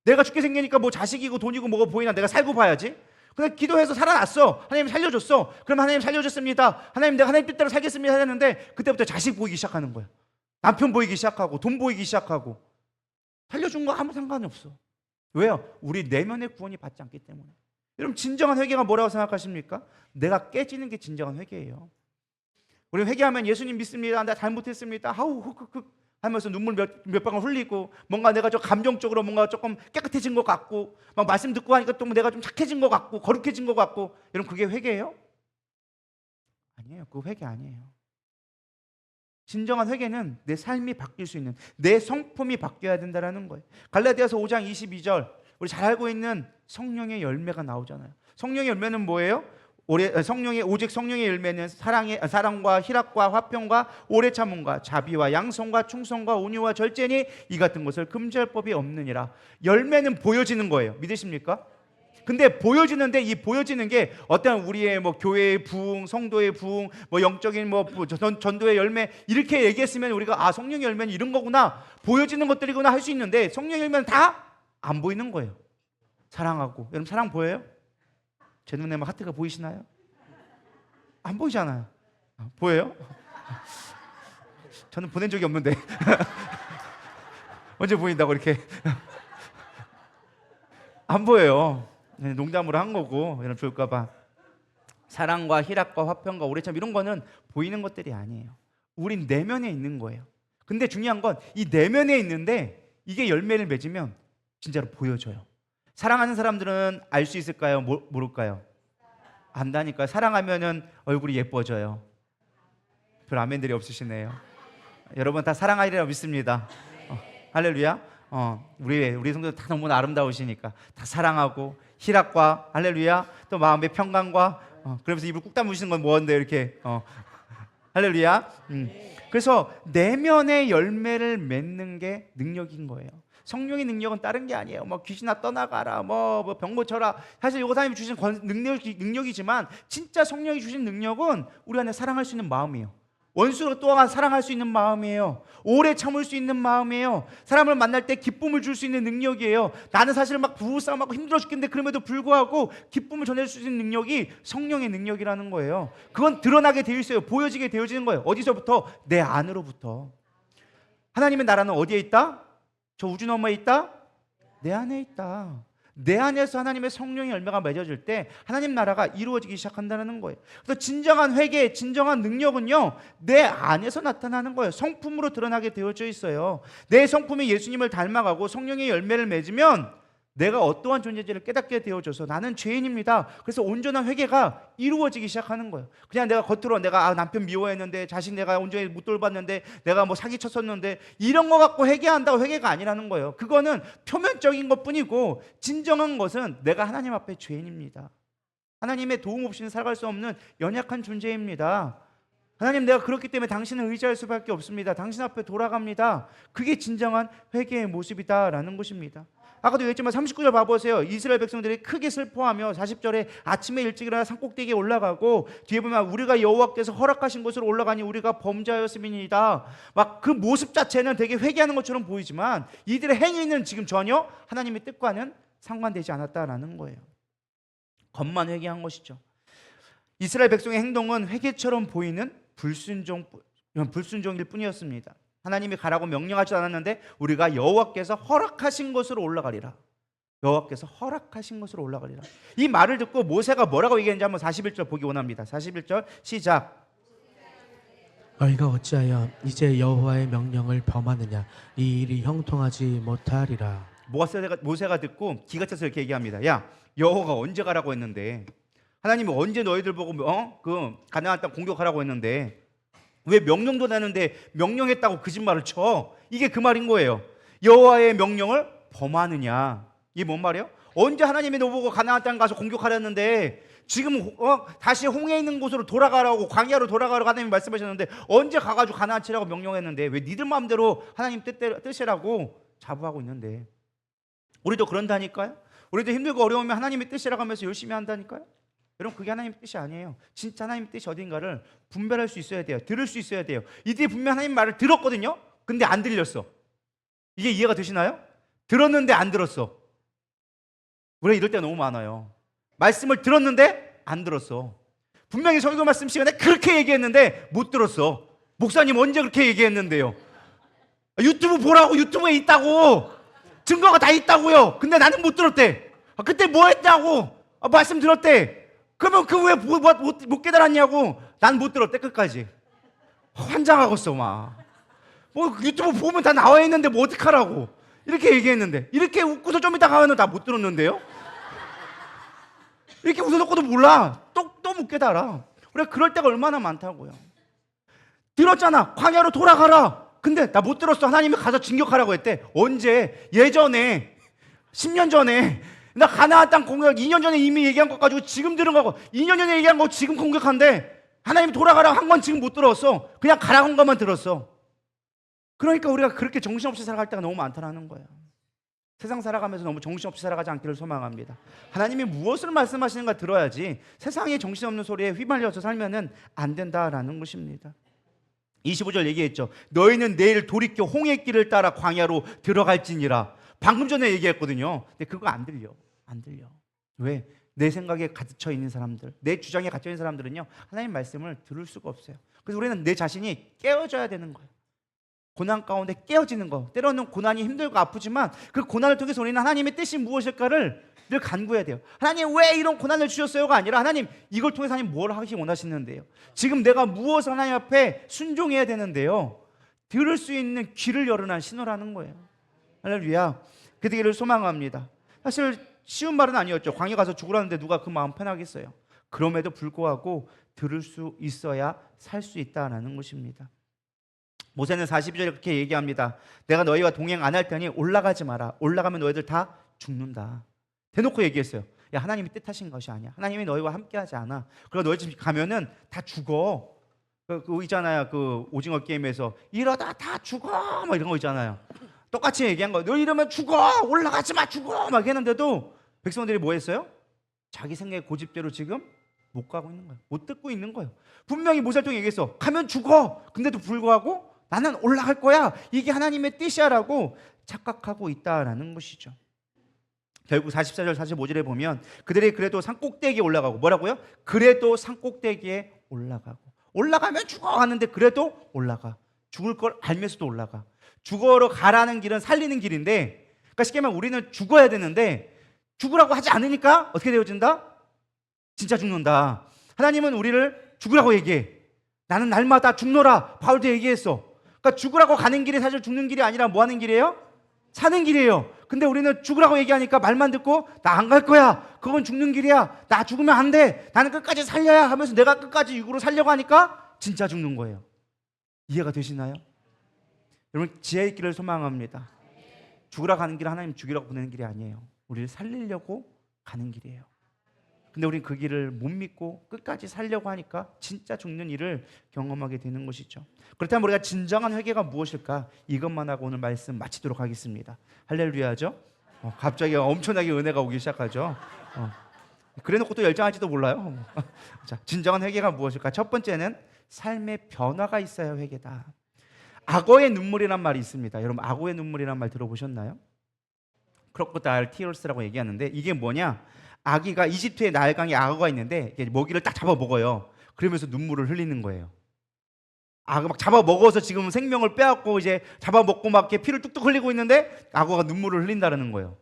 내가 죽게 생기니까 뭐 자식이고 돈이고 뭐가 보이나, 내가 살고 봐야지. 근데 기도해서 살아났어. 하나님 살려줬어. 그럼 하나님 살려줬습니다, 하나님 내가 하나님 뜻대로 살겠습니다 하는데, 그때부터 자식 보이기 시작하는 거야. 남편 보이기 시작하고 돈 보이기 시작하고. 살려준 거 아무 상관이 없어. 왜요? 우리 내면의 구원이 받지 않기 때문에. 여러분, 진정한 회개가 뭐라고 생각하십니까? 내가 깨지는 게 진정한 회개예요. 우리 회개하면 예수님 믿습니다, 나 잘못했습니다, 하우 흑흑흑 하면서 눈물 몇 방울 흘리고, 뭔가 내가 좀 감정적으로 뭔가 조금 깨끗해진 것 같고, 막 말씀 듣고 하니까 또 내가 좀 착해진 것 같고 거룩해진 것 같고. 여러분, 그게 회개예요? 아니에요. 그거 회개 아니에요. 진정한 회개는 내 삶이 바뀔 수 있는, 내 성품이 바뀌어야 된다는 거예요. 갈라디아서 5장 22절, 우리 잘 알고 있는 성령의 열매가 나오잖아요. 성령의 열매는 뭐예요? 오직 성령의 열매는 사랑과 희락과 화평과 오래 참음과 자비와 양성과 충성과 온유와 절제니 이 같은 것을 금지할 법이 없느니라. 열매는 보여지는 거예요. 믿으십니까? 근데 보여지는데, 이 보여지는 게 어떤 우리의 뭐 교회의 부흥, 성도의 부흥, 뭐 영적인 뭐 전도의 열매, 이렇게 얘기했으면 우리가 아, 성령의 열매는 이런 거구나, 보여지는 것들이구나 할 수 있는데, 성령의 열매는 다 안 보이는 거예요. 사랑하고, 여러분 사랑 보여요? 제 눈에 막 하트가 보이시나요? 안 보이잖아요. 보여요? 저는 보낸 적이 없는데 언제 보인다고 이렇게 안 보여요. 농담으로 한 거고, 여러분 좋을까 봐. 사랑과 희락과 화평과 오래 참, 이런 거는 보이는 것들이 아니에요. 우린 내면에 있는 거예요. 근데 중요한 건 이 내면에 있는데 이게 열매를 맺으면 진짜로 보여져요. 사랑하는 사람들은 알 수 있을까요? 모를까요? 안다니까요. 사랑하면은 얼굴이 예뻐져요. 별 아멘들이 없으시네요. 여러분 다 사랑하리라 믿습니다. 할렐루야. 우리 성도들 다 너무나 아름다우시니까 다 사랑하고 희락과, 할렐루야, 또 마음의 평강과, 그러면서 입을 꾹 다무시는 건 뭐인데 이렇게 할렐루야. 그래서 내면의 열매를 맺는 게 능력인 거예요. 성령의 능력은 다른 게 아니에요. 뭐 귀신아 떠나가라, 뭐 병 고쳐라. 사실 이거 하나님이 주신 능력이지만, 진짜 성령이 주신 능력은 우리 안에 사랑할 수 있는 마음이에요. 원수로 또한 사랑할 수 있는 마음이에요. 오래 참을 수 있는 마음이에요. 사람을 만날 때 기쁨을 줄 수 있는 능력이에요. 나는 사실 막 부부싸움하고 힘들어 죽겠는데 그럼에도 불구하고 기쁨을 전해줄 수 있는 능력이 성령의 능력이라는 거예요. 그건 드러나게 되어 있어요. 보여지게 되어지는 거예요. 어디서부터? 내 안으로부터. 하나님의 나라는 어디에 있다? 저 우주 너머에 있다? 내 안에 있다. 내 안에서 하나님의 성령의 열매가 맺어질 때 하나님 나라가 이루어지기 시작한다는 거예요. 그래서 진정한 회개, 진정한 능력은요, 내 안에서 나타나는 거예요. 성품으로 드러나게 되어져 있어요. 내 성품이 예수님을 닮아가고 성령의 열매를 맺으면 내가 어떠한 존재인지를 깨닫게 되어져서 나는 죄인입니다. 그래서 온전한 회개가 이루어지기 시작하는 거예요. 그냥 내가 겉으로 내가 남편 미워했는데, 자식 내가 온전히 못 돌봤는데, 내가 뭐 사기쳤었는데, 이런 거 갖고 회개한다고 회개가 아니라는 거예요. 그거는 표면적인 것뿐이고 진정한 것은 내가 하나님 앞에 죄인입니다. 하나님의 도움 없이는 살아갈 수 없는 연약한 존재입니다. 하나님, 내가 그렇기 때문에 당신을 의지할 수밖에 없습니다. 당신 앞에 돌아갑니다. 그게 진정한 회개의 모습이다라는 것입니다. 아까도 얘기했지만 39절 봐보세요. 이스라엘 백성들이 크게 슬퍼하며 40절에 아침에 일찍 일어나 산꼭대기에 올라가고, 뒤에 보면 우리가 여호와께서 허락하신 곳으로 올라가니 우리가 범죄하였음이니이다. 막 그 모습 자체는 되게 회개하는 것처럼 보이지만 이들의 행위는 지금 전혀 하나님의 뜻과는 상관되지 않았다라는 거예요. 겉만 회개한 것이죠. 이스라엘 백성의 행동은 회개처럼 보이는 불순종일 뿐이었습니다. 하나님이 가라고 명령하지 않았는데 우리가 여호와께서 허락하신 곳으로 올라가리라. 여호와께서 허락하신 곳으로 올라가리라. 이 말을 듣고 모세가 뭐라고 얘기했는지 한번 41절 보기 원합니다. 41절 시작. 너희가 어찌하여 이제 여호와의 명령을 범하느냐? 이 일이 형통하지 못하리라. 모세가 듣고 기가 차서 이렇게 얘기합니다. 야, 여호와가 언제 가라고 했는데, 하나님이 언제 너희들 보고 그 가나안 땅 공격하라고 했는데 왜 명령도 나는데 명령했다고 거짓말을 쳐? 이게 그 말인 거예요. 여호와의 명령을 범하느냐? 이게 뭔 말이에요? 언제 하나님이 너 보고 가나안 땅 가서 공격하랬는데 지금 다시 홍해 있는 곳으로 돌아가라고, 광야로 돌아가라고 하나님이 말씀하셨는데 언제 가가지고 가나안 치라고 명령했는데 왜 니들 마음대로 하나님 뜻이라고 자부하고 있는데. 우리도 그런다니까요. 우리도 힘들고 어려우면 하나님의 뜻이라고 하면서 열심히 한다니까요. 여러분, 그게 하나님의 뜻이 아니에요. 진짜 하나님의 뜻이 어딘가를 분별할 수 있어야 돼요. 들을 수 있어야 돼요. 이들이 분명 하나님 말을 들었거든요. 근데 안 들렸어. 이게 이해가 되시나요? 들었는데 안 들었어. 우리가 이럴 때 너무 많아요. 말씀을 들었는데 안 들었어. 분명히 설교 말씀 시간에 그렇게 얘기했는데 못 들었어. 목사님 언제 그렇게 얘기했는데요? 유튜브 보라고, 유튜브에 있다고, 증거가 다 있다고요. 근데 나는 못 들었대. 그때 뭐 했냐고, 말씀 들었대. 그러면 그 왜 못 깨달았냐고. 난 못 들었대. 끝까지 환장하겠어. 막 뭐 유튜브 보면 다 나와 있는데 뭐 어떡하라고 이렇게 얘기했는데, 이렇게 웃고서 좀 이따 가면 다 못 들었는데요. 이렇게 웃어놓고도 몰라. 또 못 깨달아. 우리가 그럴 때가 얼마나 많다고요. 들었잖아. 광야로 돌아가라. 근데 나 못 들었어. 하나님이 가서 진격하라고 했대. 언제? 예전에 10년 전에 나 가나안 땅 공격 2년 전에 이미 얘기한 것 가지고 지금 들은 거고, 2년 전에 얘기한 거 지금 공격한데 하나님이 돌아가라고 한 건 지금 못 들었어. 그냥 가라고 한 것만 들었어. 그러니까 우리가 그렇게 정신없이 살아갈 때가 너무 많다는 거예요. 세상 살아가면서 너무 정신없이 살아가지 않기를 소망합니다. 하나님이 무엇을 말씀하시는가 들어야지 세상의 정신없는 소리에 휘말려서 살면은 안 된다라는 것입니다. 25절 얘기했죠. 너희는 내일 돌이켜 홍해길을 따라 광야로 들어갈지니라. 방금 전에 얘기했거든요. 근데 그거 안 들려. 왜? 내 생각에 갇혀 있는 사람들, 내 주장에 갇혀 있는 사람들은요, 하나님 말씀을 들을 수가 없어요. 그래서 우리는 내 자신이 깨어져야 되는 거예요. 고난 가운데 깨어지는 거. 때로는 고난이 힘들고 아프지만 그 고난을 통해서 우리는 하나님의 뜻이 무엇일까를 늘 간구해야 돼요. 하나님 왜 이런 고난을 주셨어요가 아니라, 하나님 이걸 통해서 하나님 뭘 하기 원하시는데요? 지금 내가 무엇을 하나님 앞에 순종해야 되는데요? 들을 수 있는 귀를 열어놓은 신호라는 거예요. 할렐루야. 그 되기를 소망합니다. 사실 쉬운 말은 아니었죠. 광야 가서 죽으라는데 누가 그 마음 편하겠어요. 그럼에도 불구하고 들을 수 있어야 살 수 있다는 것입니다. 모세는 42절에 그렇게 얘기합니다. 내가 너희와 동행 안 할 테니 올라가지 마라. 올라가면 너희들 다 죽는다. 대놓고 얘기했어요. 야, 하나님이 뜻하신 것이 아니야. 하나님이 너희와 함께하지 않아. 그리고 너희 집 가면은 다 죽어. 그 있잖아요. 그 오징어 게임에서 이러다 다 죽어 막 이런 거 있잖아요. 똑같이 얘기한 거예요. 너 이러면 죽어. 올라가지 마. 죽어. 막 했는데도 백성들이 뭐 했어요? 자기 생각의 고집대로 지금 못 가고 있는 거예요. 못 듣고 있는 거예요. 분명히 모세를 통해 얘기했어. 가면 죽어. 근데도 불구하고 나는 올라갈 거야. 이게 하나님의 뜻이야라고 착각하고 있다라는 것이죠. 결국 44절 45절에 보면 그들이 그래도 산꼭대기에 올라가고, 뭐라고요? 그래도 산꼭대기에 올라가고, 올라가면 죽어 하는데 그래도 올라가. 죽을 걸 알면서도 올라가. 죽어로 가라는 길은 살리는 길인데, 그러니까 쉽게 말하면 우리는 죽어야 되는데 죽으라고 하지 않으니까 어떻게 되어진다? 진짜 죽는다. 하나님은 우리를 죽으라고 얘기해. 나는 날마다 죽노라. 바울도 얘기했어. 그러니까 죽으라고 가는 길이 사실 죽는 길이 아니라 뭐 하는 길이에요? 사는 길이에요. 근데 우리는 죽으라고 얘기하니까 말만 듣고 나 안 갈 거야. 그건 죽는 길이야. 나 죽으면 안 돼. 나는 끝까지 살려야 하면서 내가 끝까지 육으로 살려고 하니까 진짜 죽는 거예요. 이해가 되시나요? 여러분, 지혜 있기를 소망합니다. 죽으라 가는 길은 하나님 죽이라고 보내는 길이 아니에요. 우리를 살리려고 가는 길이에요. 근데 우리는 그 길을 못 믿고 끝까지 살려고 하니까 진짜 죽는 일을 경험하게 되는 것이죠. 그렇다면 우리가 진정한 회개가 무엇일까? 이것만 하고 오늘 말씀 마치도록 하겠습니다. 할렐루야죠? 갑자기 엄청나게 은혜가 오기 시작하죠. 그래놓고 또 열정할지도 몰라요. 자, 진정한 회개가 무엇일까? 첫 번째는 삶의 변화가 있어야 회개다. 악어의 눈물이란 말이 있습니다. 여러분, 악어의 눈물이란 말 들어보셨나요? 크로코다일 티어스라고 얘기하는데 이게 뭐냐? 아기가 이집트의 나일강에 악어가 있는데 먹이를 딱 잡아 먹어요. 그러면서 눈물을 흘리는 거예요. 악어 막 잡아 먹어서 지금 생명을 빼앗고 이제 잡아 먹고 막 이렇게 피를 뚝뚝 흘리고 있는데 악어가 눈물을 흘린다는 거예요.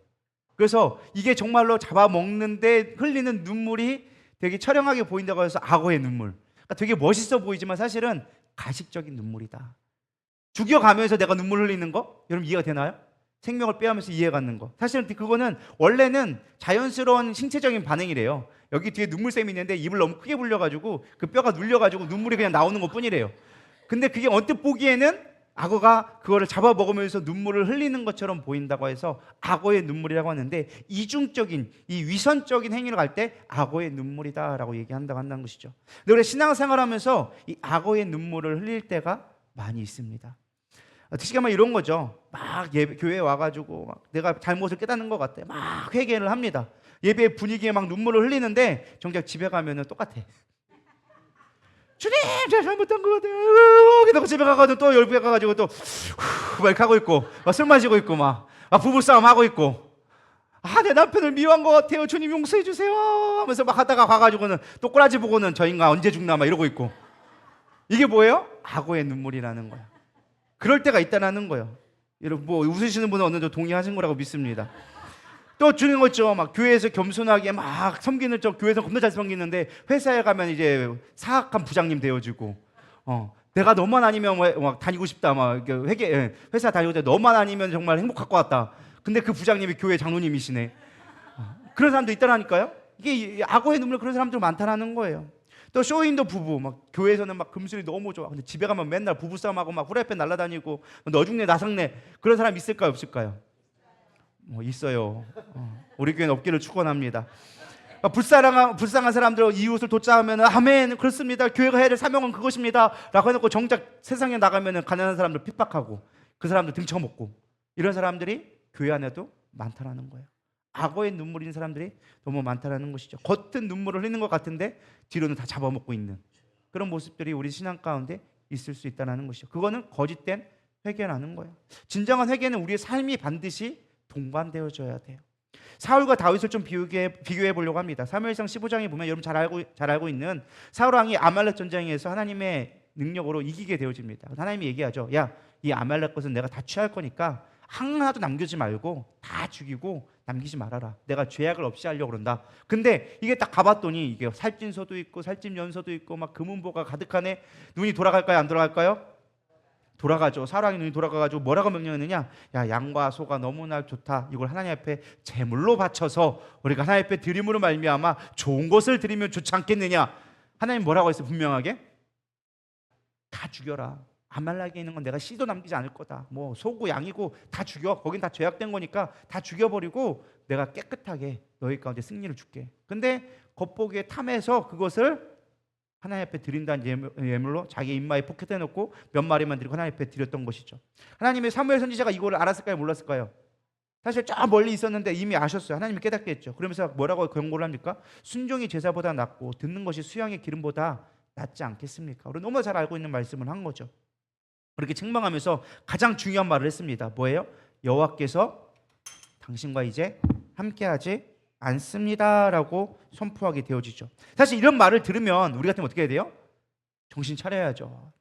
그래서 이게 정말로 잡아 먹는데 흘리는 눈물이 되게 처량하게 보인다고 해서 악어의 눈물. 그러니까 되게 멋있어 보이지만 사실은 가식적인 눈물이다. 죽여가면서 내가 눈물 흘리는 거? 여러분 이해가 되나요? 생명을 빼앗으면서 이해받는 거. 사실은 그거는 원래는 자연스러운 신체적인 반응이래요. 여기 뒤에 눈물샘이 있는데 입을 너무 크게 불려가지고 그 뼈가 눌려가지고 눈물이 그냥 나오는 것 뿐이래요. 근데 그게 언뜻 보기에는 악어가 그거를 잡아먹으면서 눈물을 흘리는 것처럼 보인다고 해서 악어의 눈물이라고 하는데 이중적인, 이 위선적인 행위를 할 때 악어의 눈물이다라고 얘기한다고 한다는 것이죠. 근데 우리 신앙생활하면서 이 악어의 눈물을 흘릴 때가 많이 있습니다. 특히 아마 이런 거죠. 막 교회에 와가지고 막 내가 잘못을 깨닫는 것 같아. 막 회개를 합니다. 예배 분위기에 막 눈물을 흘리는데 정작 집에 가면은 똑같아. 주님, 제가 잘못한 것 같아요. 그러다가 집에 가가지고 또 열배 가가지고 또 막 이렇게 하고 있고, 막 술 마시고 있고, 막 부부싸움 하고 있고, 내 남편을 미워한 것 같아요. 주님 용서해 주세요. 하면서 막 하다가 가가지고는 또 꼬라지 보고는 저 인간 언제 죽나 막 이러고 있고. 이게 뭐예요? 악어의 눈물이라는 거야. 그럴 때가 있다는 거예요. 여러분 뭐 웃으시는 분은 어느 정도 동의하신 거라고 믿습니다. 또 주는 거죠. 막 교회에서 겸손하게 막 섬기는 척, 교회에서 겁나 잘 섬기는데 회사에 가면 이제 사악한 부장님 되어지고, 내가 너만 아니면 막 다니고 싶다, 막 회사 다니고 때 너만 아니면 정말 행복할 것 같다. 근데 그 부장님이 교회 장로님이시네. 그런 사람도 있다라니까요. 이게 악어의 눈물, 그런 사람들 많다라는 거예요. 또 쇼윈도 부부, 막 교회에서는 막 금술이 너무 좋아. 근데 집에 가면 맨날 부부싸움하고 막 후라이팬 날라다니고 너 죽네 나 삭네. 그런 사람 있을까요, 없을까요? 있어요. 우리 교회는 없기를 축원합니다. 불쌍한 사람들 이웃을 돕자하면 아멘 그렇습니다. 교회가 해야 될 사명은 그것입니다. 라고 해놓고 정작 세상에 나가면 가난한 사람들 핍박하고 그 사람들 등쳐먹고 이런 사람들이 교회 안에도 많다라는 거예요. 악어의 눈물인 사람들이 너무 많다라는 것이죠. 겉은 눈물을 흘리는 것 같은데 뒤로는 다 잡아먹고 있는 그런 모습들이 우리 신앙 가운데 있을 수 있다는 것이죠. 그거는 거짓된 회개라는 거예요. 진정한 회개는 우리의 삶이 반드시 동반되어져야 돼요. 사울과 다윗을 좀 비교해 보려고 합니다. 사무엘상 15장에 보면 여러분 잘 알고 있는 사울 왕이 아말렉 전쟁에서 하나님의 능력으로 이기게 되어집니다. 하나님이 얘기하죠. 야, 이 아말렉 것은 내가 다 취할 거니까 하나도 남기지 말고 다 죽이고 남기지 말아라. 내가 죄악을 없이 하려고 그런다. 근데 이게 딱 가봤더니 이게 살찐소도 있고 살찐연소도 있고 막 금은보가 가득하네. 눈이 돌아갈까요? 안 돌아갈까요? 돌아가죠. 사울왕의 눈이 돌아가가지고 뭐라고 명령했느냐? 야, 양과 소가 너무나 좋다. 이걸 하나님 앞에 제물로 바쳐서 우리가 하나님 앞에 드림으로 말미암아 좋은 것을 드리면 좋지 않겠느냐? 하나님 뭐라고 했어요? 분명하게 다 죽여라. 아말렉에 있는 건 내가 씨도 남기지 않을 거다. 뭐 소고 양이고 다 죽여. 거긴 다 죄악된 거니까 다 죽여버리고 내가 깨끗하게 너희 가운데 승리를 줄게. 근데 겉보기에 탐해서 그것을 하나님 앞에 드린다는 예물로 자기 입마에 포켓해놓고 몇 마리만 드리고 하나님 앞에 드렸던 것이죠. 하나님의 사무엘 선지자가 이거를 알았을까요? 몰랐을까요? 사실 저 멀리 있었는데 이미 아셨어요. 하나님이 깨닫게 했죠. 그러면서 뭐라고 경고를 합니까? 순종이 제사보다 낫고 듣는 것이 수양의 기름보다 낫지 않겠습니까? 우리 너무 잘 알고 있는 말씀을 한 거죠. 그렇게 책망하면서 가장 중요한 말을 했습니다. 뭐예요? 여호와께서 당신과 이제 함께하지 않습니다라고 선포하게 되어지죠. 사실 이런 말을 들으면 우리 같으면 어떻게 해야 돼요? 정신 차려야죠.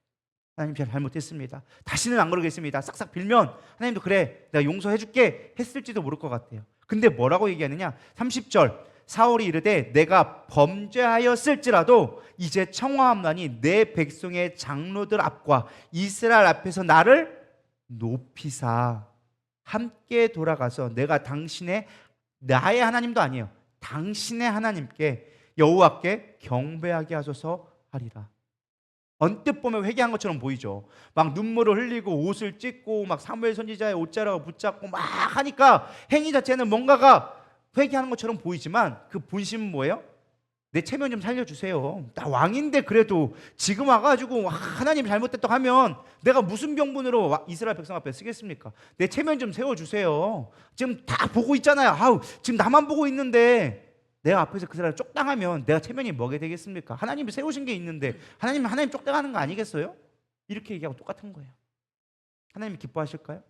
하나님 제가 잘못했습니다. 다시는 안 그러겠습니다. 싹싹 빌면 하나님도 그래 내가 용서해 줄게 했을지도 모를 것 같아요. 근데 뭐라고 얘기하느냐? 30절 사울이 이르되 내가 범죄하였을지라도 이제 청하옵나니 내 백성의 장로들 앞과 이스라엘 앞에서 나를 높이사 함께 돌아가서 내가 당신의 나의 하나님도 아니에요. 당신의 하나님께 여호와께 경배하게 하소서 하리라. 언뜻 보면 회개한 것처럼 보이죠. 막 눈물을 흘리고 옷을 찢고 막 사무엘 선지자의 옷자락을 붙잡고 막 하니까 행위 자체는 뭔가가 회개하는 것처럼 보이지만 그 본심은 뭐예요? 내 체면 좀 살려주세요. 나 왕인데 그래도 지금 와가지고 하나님 잘못됐다고 하면 내가 무슨 병분으로 이스라엘 백성 앞에 쓰겠습니까? 내 체면 좀 세워주세요. 지금 다 보고 있잖아요. 아우, 지금 나만 보고 있는데 내가 앞에서 그 사람을 쪽당하면 내가 체면이 뭐게 되겠습니까? 하나님이 세우신 게 있는데 하나님 쪽당하는 거 아니겠어요? 이렇게 얘기하고 똑같은 거예요. 하나님이 기뻐하실까요?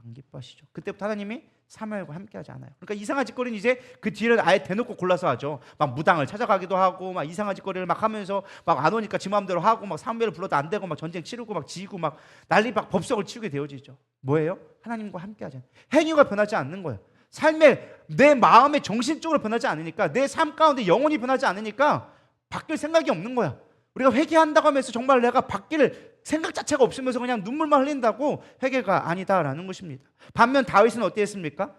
안 기뻐하시죠. 그때부터 하나님이 사무엘과 함께하지 않아요. 그러니까 이상한 짓거리는 이제 그 뒤를 아예 대놓고 골라서 하죠. 막 무당을 찾아가기도 하고 막 이상한 짓거리를 막 하면서 막 안 오니까 지 마음대로 하고 막 사무엘을 불러도 안 되고 막 전쟁 치르고 막 지고 막 난리 막 법석을 치우게 되어지죠. 뭐예요? 하나님과 함께하지 않아요. 행위가 변하지 않는 거예요. 삶에 내 마음의 정신적으로 변하지 않으니까 내 삶 가운데 영혼이 변하지 않으니까 바뀔 생각이 없는 거야. 우리가 회개한다고 하면서 정말 내가 바뀔 생각 자체가 없으면서 그냥 눈물만 흘린다고 회개가 아니다라는 것입니다. 반면 다윗은 어땠습니까?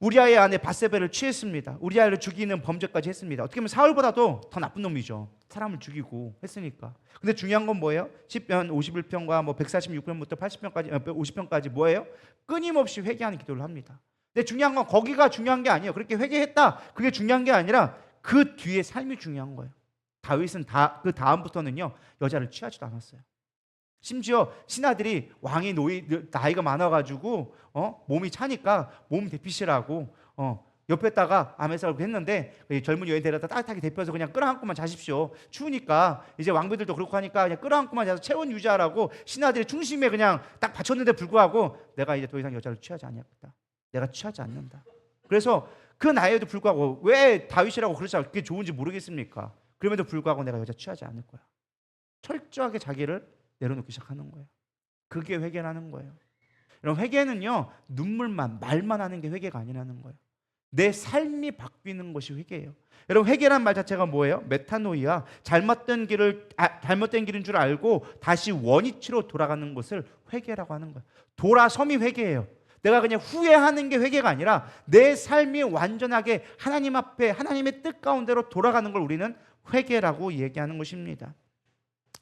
우리아의 아내 바세바를 취했습니다. 우리아를 죽이는 범죄까지 했습니다. 어떻게 보면 사울보다도 더 나쁜 놈이죠. 사람을 죽이고 했으니까. 근데 중요한 건 뭐예요? 10편 51편과 뭐 146편부터 80편까지 50편까지 뭐예요? 끊임없이 회개하는 기도를 합니다. 근데 중요한 건 거기가 중요한 게 아니에요. 그렇게 회개했다. 그게 중요한 게 아니라 그 뒤에 삶이 중요한 거예요. 다윗은 그 다음부터는요 여자를 취하지도 않았어요. 심지어 신하들이 왕이 나이가 많아가지고 몸이 차니까 몸 데피시라고 옆에다가 아메사를 했는데 젊은 여인 데려다 따뜻하게 데펴서 그냥 끌어안고만 자십시오. 추우니까 이제 왕비들도 그렇고 하니까 그냥 끌어안고만 자서 체온 유지하라고 신하들이 중심에 그냥 딱 받쳤는데 불구하고 내가 이제 더 이상 여자를 취하지 않겠다. 내가 취하지 않는다. 그래서 그 나이에도 불구하고 왜 다윗이라고 그렇지 그게 좋은지 모르겠습니까? 그럼에도 불구하고 내가 여자 취하지 않을 거야. 철저하게 자기를 내려놓기 시작하는 거예요. 그게 회개라는 거예요. 여러분 회개는요 눈물만 말만 하는 게 회개가 아니라는 거예요. 내 삶이 바뀌는 것이 회개예요. 여러분 회개란 말 자체가 뭐예요? 메타노이아, 잘못된 길인 줄 알고 다시 원위치로 돌아가는 것을 회개라고 하는 거예요. 돌아섬이 회개예요. 내가 그냥 후회하는 게 회개가 아니라 내 삶이 완전하게 하나님 앞에 하나님의 뜻 가운데로 돌아가는 걸 우리는 회개라고 얘기하는 것입니다.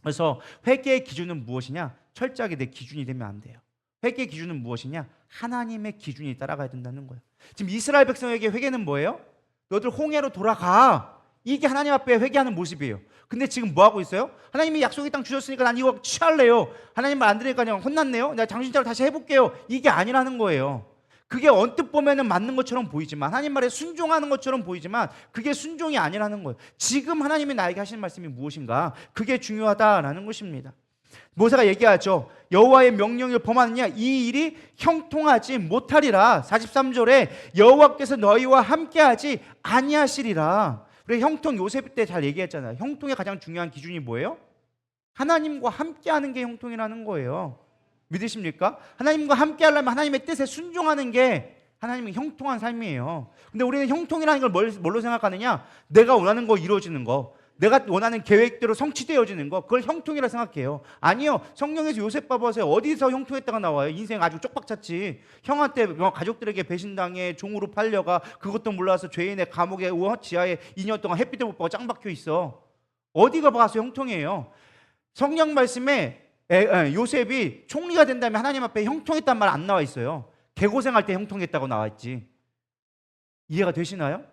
그래서 회개의 기준은 무엇이냐? 철저하게 내 기준이 되면 안 돼요. 회개의 기준은 무엇이냐? 하나님의 기준이 따라가야 된다는 거예요. 지금 이스라엘 백성에게 회개는 뭐예요? 너들 홍해로 돌아가. 이게 하나님 앞에 회개하는 모습이에요. 근데 지금 뭐 하고 있어요? 하나님이 약속의 땅 주셨으니까 난 이거 취할래요. 하나님 말 안 들으니까 그냥 혼났네요. 내가 당신처럼 다시 해볼게요. 이게 아니라는 거예요. 그게 언뜻 보면은 맞는 것처럼 보이지만 하나님 말에 순종하는 것처럼 보이지만 그게 순종이 아니라는 거예요. 지금 하나님이 나에게 하시는 말씀이 무엇인가? 그게 중요하다라는 것입니다. 모세가 얘기하죠. 여호와의 명령을 범하느냐 이 일이 형통하지 못하리라. 43절에 여호와께서 너희와 함께하지 아니하시리라. 우리 형통 요셉 때 잘 얘기했잖아요. 형통의 가장 중요한 기준이 뭐예요? 하나님과 함께하는 게 형통이라는 거예요. 믿으십니까? 하나님과 함께 하려면 하나님의 뜻에 순종하는 게 하나님의 형통한 삶이에요. 근데 우리는 형통이라는 걸 뭘로 생각하느냐? 내가 원하는 거 이루어지는 거, 내가 원하는 계획대로 성취되어지는 거, 그걸 형통이라 생각해요. 아니요. 성경에서 요셉 봐보세요. 어디서 형통했다가 나와요? 인생 아주 쪽박찼지. 형한테 가족들에게 배신당해 종으로 팔려가 그것도 몰라서 죄인의 감옥에 지하에 2년 동안 햇빛도 못 보고 짱 박혀 있어. 어디가 봐서 형통이에요? 성경 말씀에 요셉이 총리가 된다면 하나님 앞에 형통했단 말 안 나와 있어요. 개고생할 때 형통했다고 나와 있지. 이해가 되시나요?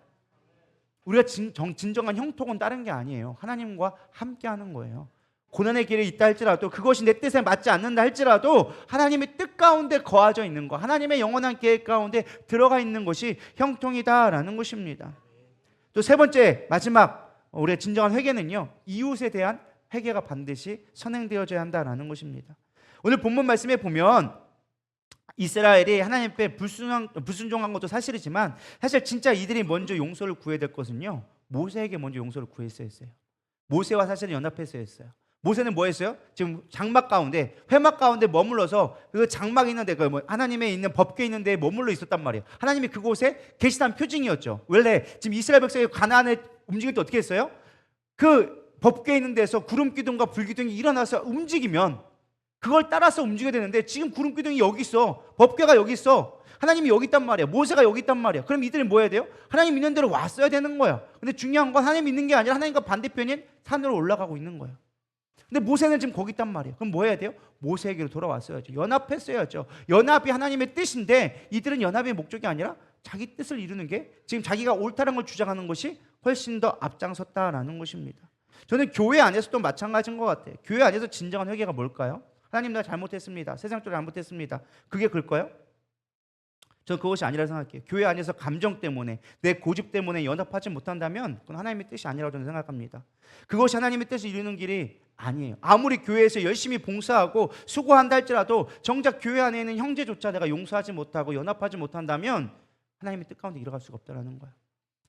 우리가 진정한 형통은 다른 게 아니에요. 하나님과 함께하는 거예요. 고난의 길에 있다 할지라도 그것이 내 뜻에 맞지 않는다 할지라도 하나님의 뜻 가운데 거하져 있는 것, 하나님의 영원한 계획 가운데 들어가 있는 것이 형통이다라는 것입니다. 또 세 번째 마지막 우리의 진정한 회개는요, 이웃에 대한 회개가 반드시 선행되어져야 한다라는 것입니다. 오늘 본문 말씀에 보면 이스라엘이 하나님 앞에 불순종한 것도 사실이지만 사실 진짜 이들이 먼저 용서를 구해야 될 것은요 모세에게 먼저 용서를 구했어야 했어요. 모세와 사실은 연합했어야 했어요. 모세는 뭐 했어요? 지금 장막 가운데, 회막 가운데 머물러서 그 장막 있는 데, 그 하나님의 있는 법궤 있는 데에 머물러 있었단 말이에요. 하나님이 그곳에 계시다는 표징이었죠. 원래 지금 이스라엘 백성이 가나안에 움직일 때 어떻게 했어요? 그 법궤 있는 데서 구름 기둥과 불 기둥이 일어나서 움직이면 그걸 따라서 움직여야 되는데, 지금 구름 기둥이 여기 있어, 법궤가 여기 있어, 하나님이 여기 있단 말이야, 모세가 여기 있단 말이야. 그럼 이들이 뭐 해야 돼요? 하나님 있는 대로 왔어야 되는 거야. 근데 중요한 건 하나님 있는 게 아니라 하나님과 반대편인 산으로 올라가고 있는 거야. 근데 모세는 지금 거기 있단 말이에요. 그럼 뭐 해야 돼요? 모세에게로 돌아왔어야죠. 연합했어야죠. 연합이 하나님의 뜻인데 이들은 연합의 목적이 아니라 자기 뜻을 이루는 게, 지금 자기가 옳다는 걸 주장하는 것이 훨씬 더 앞장섰다라는 것입니다. 저는 교회 안에서도 마찬가지인 것 같아요. 교회 안에서 진정한 회개가 뭘까요? 하나님, 내가 잘못했습니다. 세상적으로 잘못했습니다. 그게 그럴까요? 저는 그것이 아니라 생각해요. 교회 안에서 감정 때문에, 내 고집 때문에 연합하지 못한다면 그건 하나님의 뜻이 아니라고 저는 생각합니다. 그것이 하나님의 뜻을 이루는 길이 아니에요. 아무리 교회에서 열심히 봉사하고 수고한다 할지라도 정작 교회 안에 있는 형제조차 내가 용서하지 못하고 연합하지 못한다면 하나님의 뜻 가운데 이뤄갈 수가 없다는 거예요.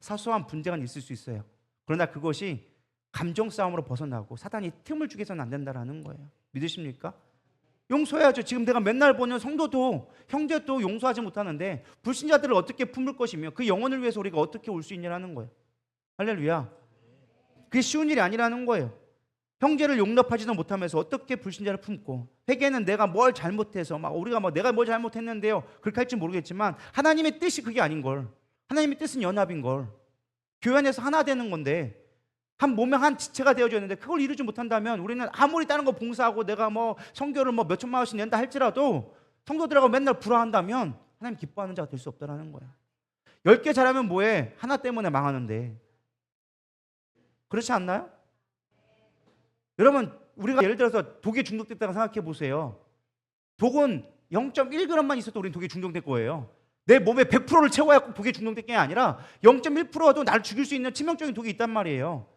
사소한 분쟁은 있을 수 있어요. 그러나 그것이 감정 싸움으로 벗어나고 사단이 틈을 주게 해서는 안 된다는 거예요. 믿으십니까? 용서해야죠. 지금 내가 맨날 보는 성도도, 형제도 용서하지 못하는데 불신자들을 어떻게 품을 것이며 그 영혼을 위해서 우리가 어떻게 올 수 있냐는 거예요. 할렐루야. 그게 쉬운 일이 아니라는 거예요. 형제를 용납하지도 못하면서 어떻게 불신자를 품고, 회개는 내가 뭘 잘못해서 막 우리가 뭐 내가 뭘 잘못했는데요, 그렇게 할지 모르겠지만 하나님의 뜻이 그게 아닌 걸, 하나님의 뜻은 연합인 걸, 교회 안에서 하나 되는 건데 한 몸에 한 지체가 되어져 있는데 그걸 이루지 못한다면 우리는 아무리 다른 거 봉사하고 내가 뭐 성교를 뭐 몇 천만 원씩 낸다 할지라도 성도들하고 맨날 불화한다면 하나님 기뻐하는 자가 될 수 없다는 거야. 10개 잘하면 뭐해? 하나 때문에 망하는데. 그렇지 않나요? 여러분, 우리가 예를 들어서 독에 중독됐다고 생각해 보세요. 독은 0.1g만 있어도 우리는 독에 중독될 거예요. 내 몸에 100%를 채워야 꼭 독에 중독될 게 아니라 0.1%라도 나를 죽일 수 있는 치명적인 독이 있단 말이에요.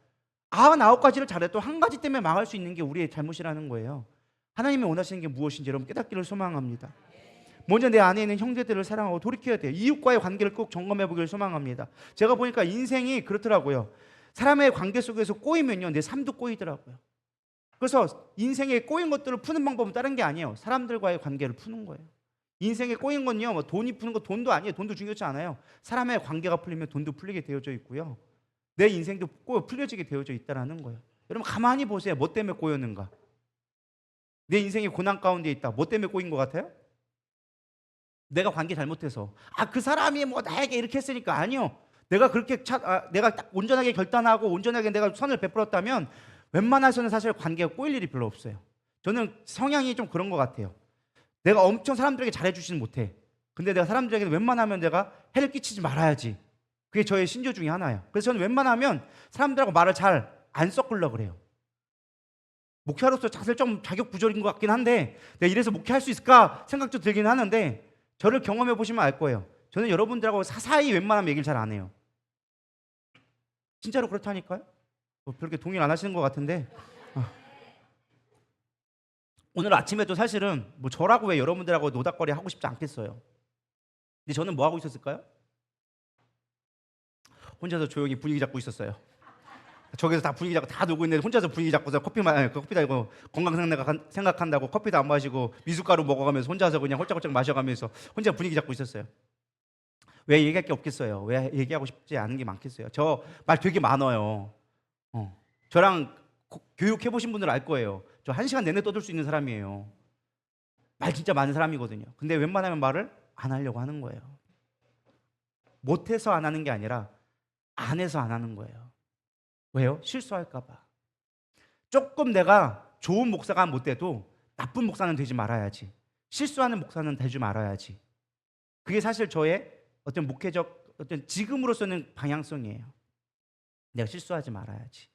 99가지를 잘해도 한 가지 때문에 망할 수 있는 게 우리의 잘못이라는 거예요. 하나님이 원하시는 게 무엇인지 여러분 깨닫기를 소망합니다. 먼저 내 안에 있는 형제들을 사랑하고 돌이켜야 돼요. 이웃과의 관계를 꼭 점검해 보기를 소망합니다. 제가 보니까 인생이 그렇더라고요. 사람의 관계 속에서 꼬이면요, 내 삶도 꼬이더라고요. 그래서 인생에 꼬인 것들을 푸는 방법은 다른 게 아니에요. 사람들과의 관계를 푸는 거예요. 인생에 꼬인 건요, 뭐 돈이 푸는 거, 돈도 아니에요. 돈도 중요하지 않아요. 사람의 관계가 풀리면 돈도 풀리게 되어져 있고요, 내 인생도 풀려지게 되어져 있다는 거예요. 여러분 가만히 보세요. 뭐 때문에 꼬였는가? 내 인생이 고난 가운데 있다. 뭐 때문에 꼬인 것 같아요? 내가 관계 잘못해서. 그 사람이 뭐 나에게 이렇게 했으니까. 아니요. 내가 그렇게 내가 딱 온전하게 결단하고 온전하게 내가 선을 베풀었다면 웬만해서는 사실 관계가 꼬일 일이 별로 없어요. 저는 성향이 좀 그런 것 같아요. 내가 엄청 사람들에게 잘해주지는 못해. 근데 내가 사람들에게 웬만하면 내가 해를 끼치지 말아야지. 그게 저의 신조 중에 하나예요. 그래서 저는 웬만하면 사람들하고 말을 잘 안 섞으려고 그래요. 목회자로서 사실 좀 자격 부족인 것 같긴 한데 내가 이래서 목회할 수 있을까 생각도 들긴 하는데, 저를 경험해 보시면 알 거예요. 저는 여러분들하고 사사히 웬만하면 얘기를 잘 안 해요. 진짜로 그렇다니까요. 그렇게 동의를 안 하시는 것 같은데, 오늘 아침에도 사실은 뭐 저라고 왜 여러분들하고 노닥거리 하고 싶지 않겠어요. 근데 저는 뭐 하고 있었을까요? 혼자서 조용히 분위기 잡고 있었어요. 저기서 다 분위기 잡고 다 놀고 있는데 혼자서 분위기 잡고서 커피 달고 건강 생각한다고 커피도 안 마시고 미숫가루 먹어가면서 혼자서 그냥 홀짝홀짝 마셔가면서 혼자 분위기 잡고 있었어요. 왜 얘기할 게 없겠어요? 왜 얘기하고 싶지 않은 게 많겠어요? 저 말 되게 많아요. 저랑 교육해 보신 분들 알 거예요. 저 1시간 내내 떠들 수 있는 사람이에요. 말 진짜 많은 사람이거든요. 근데 웬만하면 말을 안 하려고 하는 거예요. 못해서 안 하는 게 아니라 안 해서 안 하는 거예요. 왜요? 실수할까 봐. 조금 내가 좋은 목사가 못 돼도 나쁜 목사는 되지 말아야지. 실수하는 목사는 되지 말아야지. 그게 사실 저의 어떤 목회적 지금으로서는 방향성이에요. 내가 실수하지 말아야지.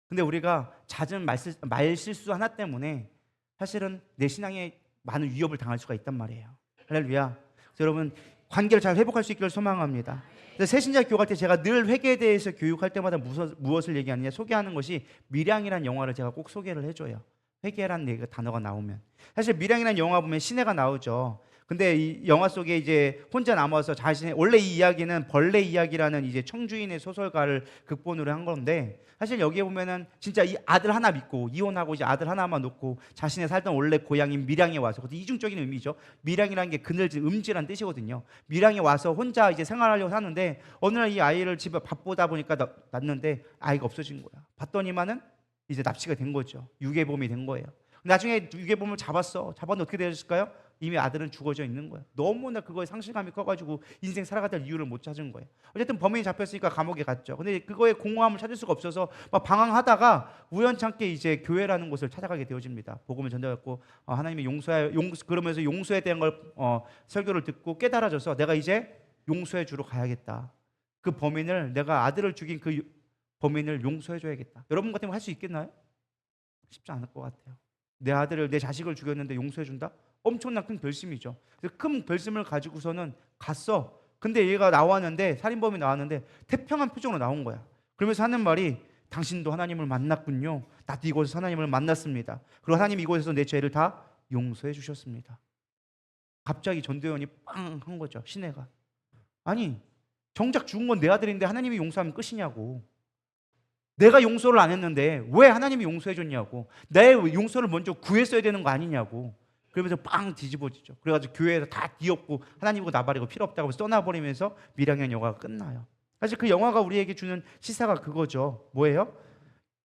근데 우리가 잦은 말 실수 하나 때문에 사실은 내 신앙에 많은 위협을 당할 수가 있단 말이에요. 할렐루야. 여러분 관계를 잘 회복할 수 있기를 소망합니다. 새신자 교육할 때 제가 늘 회개에 대해서 교육할 때마다 무엇을 얘기하느냐, 소개하는 것이 밀양이라는 영화를 제가 꼭 소개를 해줘요. 회개라는 단어가 나오면 사실 밀양이라는 영화 보면 시내가 나오죠. 근데 이 영화 속에 이제 혼자 남아서 자신의 원래 이 이야기는 벌레 이야기라는 이제 청주인의 소설가를 극본으로 한 건데 사실 여기에 보면은 진짜 이 아들 하나 믿고 이혼하고 이제 아들 하나만 놓고 자신의 살던 원래 고향인 밀양에 와서 그것도 이중적인 의미죠. 밀양이라는 게 그늘진 음지란 뜻이거든요. 밀양에 와서 혼자 이제 생활하려고 사는데 어느 날 이 아이를 집에 밥 보다 보니까 낳는데 아이가 없어진 거야. 봤더니만은 이제 납치가 된 거죠. 유괴범이 된 거예요. 나중에 유괴범을 잡았는데 어떻게 되었을까요? 이미 아들은 죽어져 있는 거야. 너무나 그거에 상실감이 커가지고 인생 살아가다 이유를 못 찾은 거예요. 어쨌든 범인이 잡혔으니까 감옥에 갔죠. 근데 그거에 공허함을 찾을 수가 없어서 막 방황하다가 우연찮게 이제 교회라는 곳을 찾아가게 되어집니다. 복음을 전달했고 하나님의 그러면서 용서에 대한 걸 설교를 듣고 깨달아져서 내가 이제 용서해 주러 가야겠다. 그 범인을 내가 아들을 죽인 그 범인을 용서해 줘야겠다. 여러분 같으면 할 수 있겠나요? 쉽지 않을 것 같아요. 내 아들을 내 자식을 죽였는데 용서해 준다? 엄청난 큰 결심이죠. 큰 결심을 가지고서는 갔어. 근데 얘가 나왔는데 살인범이 나왔는데 태평한 표정으로 나온 거야. 그러면서 하는 말이 당신도 하나님을 만났군요. 나도 이곳에서 하나님을 만났습니다. 그리고 하나님 이곳에서 내 죄를 다 용서해 주셨습니다. 갑자기 전도연이 빵 한 거죠. 시내가. 아니 정작 죽은 건 내 아들인데 하나님이 용서하면 끝이냐고. 내가 용서를 안 했는데 왜 하나님이 용서해 줬냐고. 내 용서를 먼저 구했어야 되는 거 아니냐고. 그러면서 빵 뒤집어지죠. 그래가지고 교회에서 다 뒤엎고 하나님이고 나발이고 필요 없다고 해서 떠나버리면서 밀양현 영화가 끝나요. 사실 그 영화가 우리에게 주는 시사가 그거죠. 뭐예요?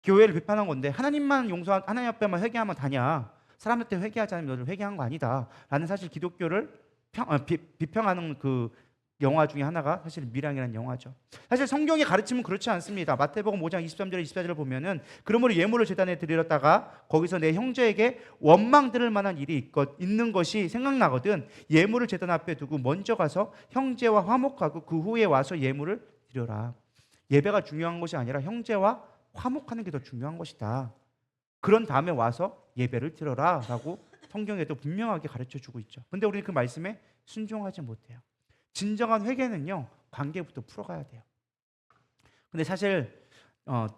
교회를 비판한 건데 하나님 앞에만 회개하면 다냐. 사람들한테 회개하지 않으면 너를 회개한 거 아니다 라는 사실 기독교를 비평하는 그 영화 중에 하나가 사실 밀양이라는 영화죠. 사실 성경의 가르침은 그렇지 않습니다. 마태복음 5장 23절에 24절을 보면은 그러므로 예물을 제단에 드리렀다가 거기서 내 형제에게 원망 들을 만한 일이 있는 것이 생각나거든 예물을 제단 앞에 두고 먼저 가서 형제와 화목하고 그 후에 와서 예물을 드려라. 예배가 중요한 것이 아니라 형제와 화목하는 게 더 중요한 것이다. 그런 다음에 와서 예배를 드려라 라고 성경에도 분명하게 가르쳐주고 있죠. 근데 우리는 그 말씀에 순종하지 못해요. 진정한 회개는요 관계부터 풀어가야 돼요. 근데 사실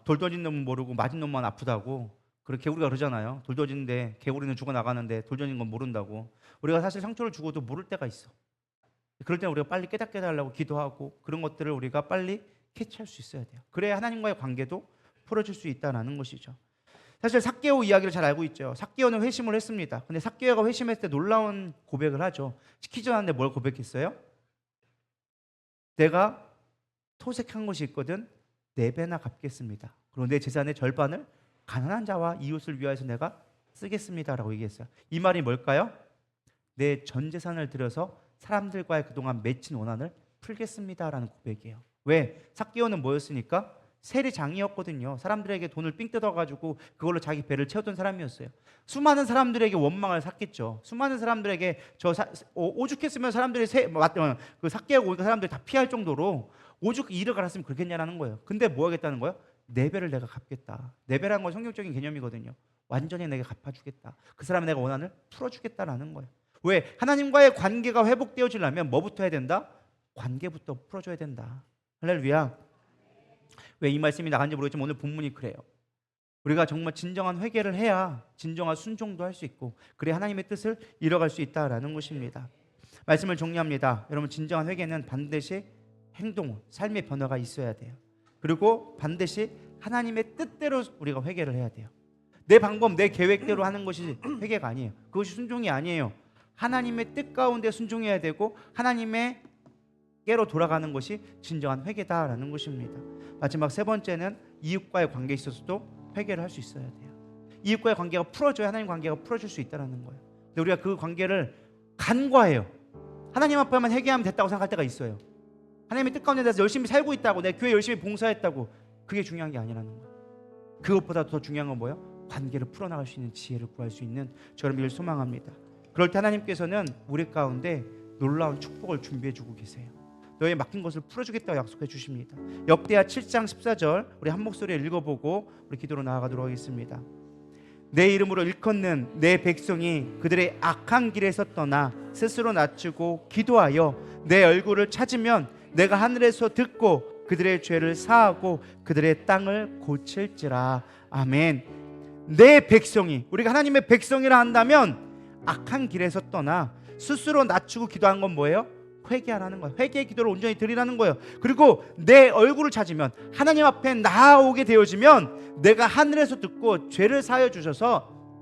돌 던진 놈은 모르고 맞은 놈만 아프다고 그렇게 우리가 그러잖아요. 돌 던지는데 개구리는 죽어나가는데 돌 던진 건 모른다고. 우리가 사실 상처를 주고도 모를 때가 있어. 그럴 때 우리가 빨리 깨닫게 해달라고 기도하고 그런 것들을 우리가 빨리 캐치할 수 있어야 돼요. 그래야 하나님과의 관계도 풀어질 수 있다는 것이죠. 사실 삭개오 이야기를 잘 알고 있죠. 삭개오는 회심을 했습니다. 근데 삭개오가 회심했을 때 놀라운 고백을 하죠. 시키지 않았는데 뭘 고백했어요? 내가 토색한 것이 있거든 4배나 갚겠습니다. 그리고 내 재산의 절반을 가난한 자와 이웃을 위하여서 내가 쓰겠습니다라고 얘기했어요. 이 말이 뭘까요? 내 전 재산을 들여서 사람들과의 그동안 맺힌 원한을 풀겠습니다라는 고백이에요. 왜? 삭개오는 뭐였으니까? 세리장이었거든요. 사람들에게 돈을 삥 뜯어가지고 그걸로 자기 배를 채웠던 사람이었어요. 수많은 사람들에게 원망을 샀겠죠. 수많은 사람들에게 오죽했으면 사람들이 그 삭개하고 오니까 사람들이 다 피할 정도로 오죽 일을 갈았으면 그렇겠냐라는 거예요. 근데 뭐 하겠다는 거예요? 4배를 내가 갚겠다. 4배라는 건 성경적인 개념이거든요. 완전히 내가 갚아주겠다. 그 사람의 내가 원한을 풀어주겠다라는 거예요. 왜? 하나님과의 관계가 회복되어지려면 뭐부터 해야 된다? 관계부터 풀어줘야 된다. 할렐루야. 왜 이 말씀이 나간지 모르겠지만 오늘 본문이 그래요. 우리가 정말 진정한 회개를 해야 진정한 순종도 할 수 있고 그래야 하나님의 뜻을 이뤄갈 수 있다라는 것입니다. 말씀을 정리합니다. 여러분 진정한 회개는 반드시 행동, 삶의 변화가 있어야 돼요. 그리고 반드시 하나님의 뜻대로 우리가 회개를 해야 돼요. 내 방법, 내 계획대로 하는 것이 회개가 아니에요. 그것이 순종이 아니에요. 하나님의 뜻 가운데 순종해야 되고 하나님의 깨로 돌아가는 것이 진정한 회개다라는 것입니다. 마지막 3번째는 이웃과의 관계에 있어서도 회개를 할 수 있어야 돼요. 이웃과의 관계가 풀어져야 하나님 관계가 풀어질 수 있다는 거예요. 근데 우리가 그 관계를 간과해요. 하나님 앞에만 회개하면 됐다고 생각할 때가 있어요. 하나님의 뜻 가운데 대해서 열심히 살고 있다고, 내 교회 열심히 봉사했다고, 그게 중요한 게 아니라는 거예요. 그것보다 더 중요한 건 뭐예요? 관계를 풀어나갈 수 있는 지혜를 구할 수 있는 저를 늘 소망합니다. 그럴 때 하나님께서는 우리 가운데 놀라운 축복을 준비해 주고 계세요. 너의 맡긴 것을 풀어주겠다고 약속해 주십니다. 역대하 7장 14절 우리 한 목소리에 읽어보고 우리 기도로 나아가도록 하겠습니다. 내 이름으로 일컫는 내 백성이 그들의 악한 길에서 떠나 스스로 낮추고 기도하여 내 얼굴을 찾으면 내가 하늘에서 듣고 그들의 죄를 사하고 그들의 땅을 고칠지라. 아멘. 내 백성이, 우리가 하나님의 백성이라 한다면 악한 길에서 떠나 스스로 낮추고 기도한 건 뭐예요? 회개하라는 거예요. 회개의 기도를 온전히 드리라는 거예요. 그리고 내 얼굴을 찾으면 하나님 앞에 나아오게 되어지면 내가 하늘에서 듣고 죄를 사하여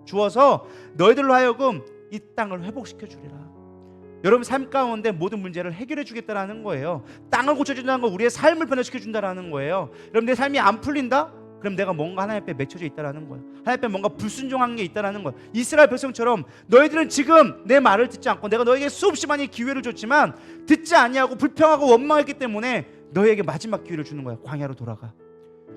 주어서 너희들로 하여금 이 땅을 회복시켜 주리라. 여러분 삶 가운데 모든 문제를 해결해 주겠다라는 거예요. 땅을 고쳐준다는 건 우리의 삶을 변화시켜 준다라는 거예요. 여러분 내 삶이 안 풀린다? 그럼 내가 뭔가 하나님 앞에 맺혀져 있다라는 거예요. 하나님 앞에 뭔가 불순종한 게 있다라는 거예요. 이스라엘 백성처럼 너희들은 지금 내 말을 듣지 않고 내가 너에게 수없이 많이 기회를 줬지만 듣지 아니하고 불평하고 원망했기 때문에 너희에게 마지막 기회를 주는 거야. 광야로 돌아가.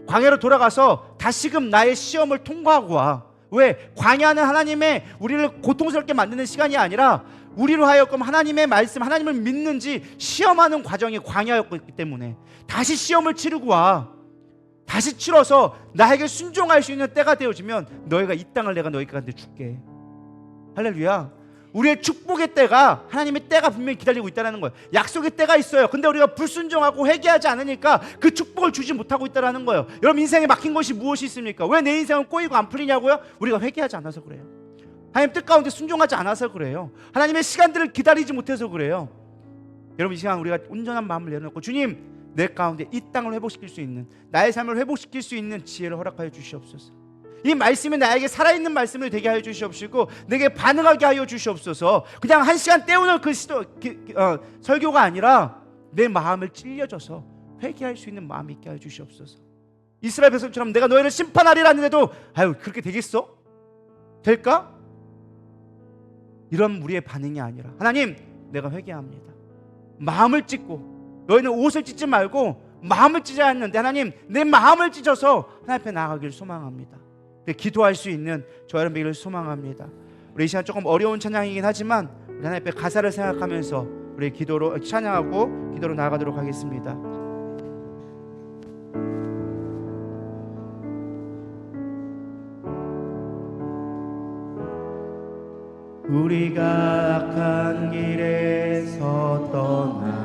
광야로 돌아가서 다시금 나의 시험을 통과하고 와. 왜? 광야는 하나님의 우리를 고통스럽게 만드는 시간이 아니라 우리로 하여금 하나님의 말씀, 하나님을 믿는지 시험하는 과정이 광야였기 때문에 다시 시험을 치르고 와. 다시 치러서 나에게 순종할 수 있는 때가 되어지면 너희가 이 땅을 내가 너희한테 줄게. 할렐루야. 우리의 축복의 때가, 하나님의 때가 분명히 기다리고 있다는 거예요. 약속의 때가 있어요. 근데 우리가 불순종하고 회개하지 않으니까 그 축복을 주지 못하고 있다는 거예요. 여러분 인생에 막힌 것이 무엇이 있습니까? 왜 내 인생은 꼬이고 안 풀리냐고요? 우리가 회개하지 않아서 그래요. 하나님 뜻 가운데 순종하지 않아서 그래요. 하나님의 시간들을 기다리지 못해서 그래요. 여러분 이 시간 우리가 온전한 마음을 내려놓고 주님 내 가운데 이 땅을 회복시킬 수 있는, 나의 삶을 회복시킬 수 있는 지혜를 허락하여 주시옵소서. 이 말씀이 나에게 살아있는 말씀을 되게 하여 주시옵시고 내게 반응하게 하여 주시옵소서. 그냥 한 시간 때우는 설교가 아니라 내 마음을 찔려져서 회개할 수 있는 마음이 있게 하여 주시옵소서. 이스라엘 백성처럼 내가 너희를 심판하리라 하는데도 아유 그렇게 되겠어? 될까? 이런 우리의 반응이 아니라 하나님 내가 회개합니다. 마음을 찢고, 너희는 옷을 찢지 말고 마음을 찢어야 했는데 하나님 내 마음을 찢어서 하나님 앞에 나아가기를 소망합니다. 기도할 수 있는 저 여러분 되기를 소망합니다. 우리 이 시간 조금 어려운 찬양이긴 하지만 우리 하나님 앞에 가사를 생각하면서 우리 기도로 찬양하고 기도로 나아가도록 하겠습니다. 우리가 악한 길에서 떠나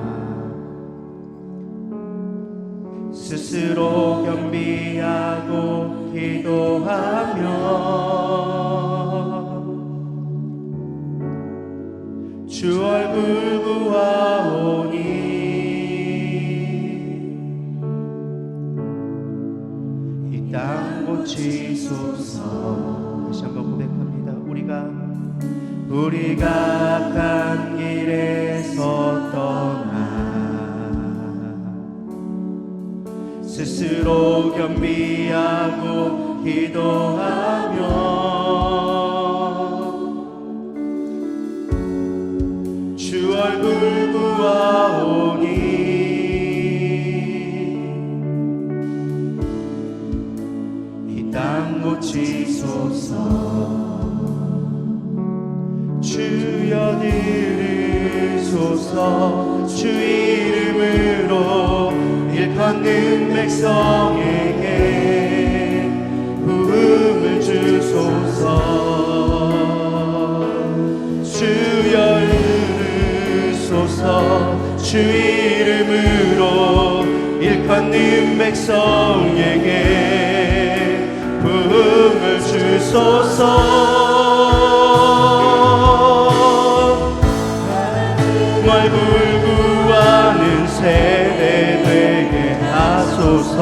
스스로 겸비하고 기도하며 주 얼굴 구하오니 이 땅 고치소서. 다시 한번 고백합니다. 우리가 악한 길에서 떠나 스스로 겸비하고 기도하며 주 얼굴 구하오니 이 땅 고치소서. 주여 들으소서. 주 이름으로 일컫는 백성에게 부흥을 주소서. 주여 들으소서. 주 이름으로 일컫는 백성에게 부흥을 주소서. 얼굴 구하는 세대 되게 하소서.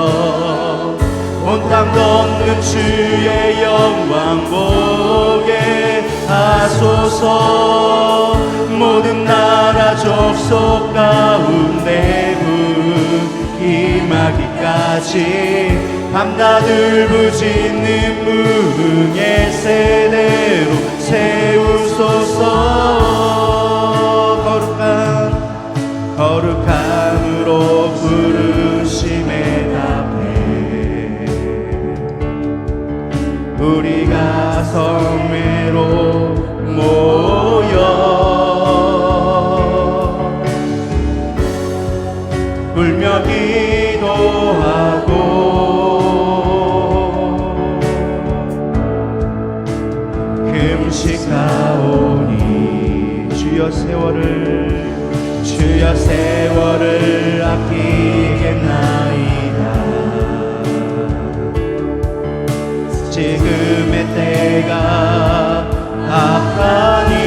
온 땅 덮는 주의 영광 보게 하소서. 모든 나라 족속 가운데 임하기까지 밤낮을 부짓는 무흥의 세대로 세우소서. 거룩함으로 부르심에 답해 우리가 성회로 모여 울며 기도하고 금식하오니 주여 세월을 아끼겠나이다. 지금의 때가 악하니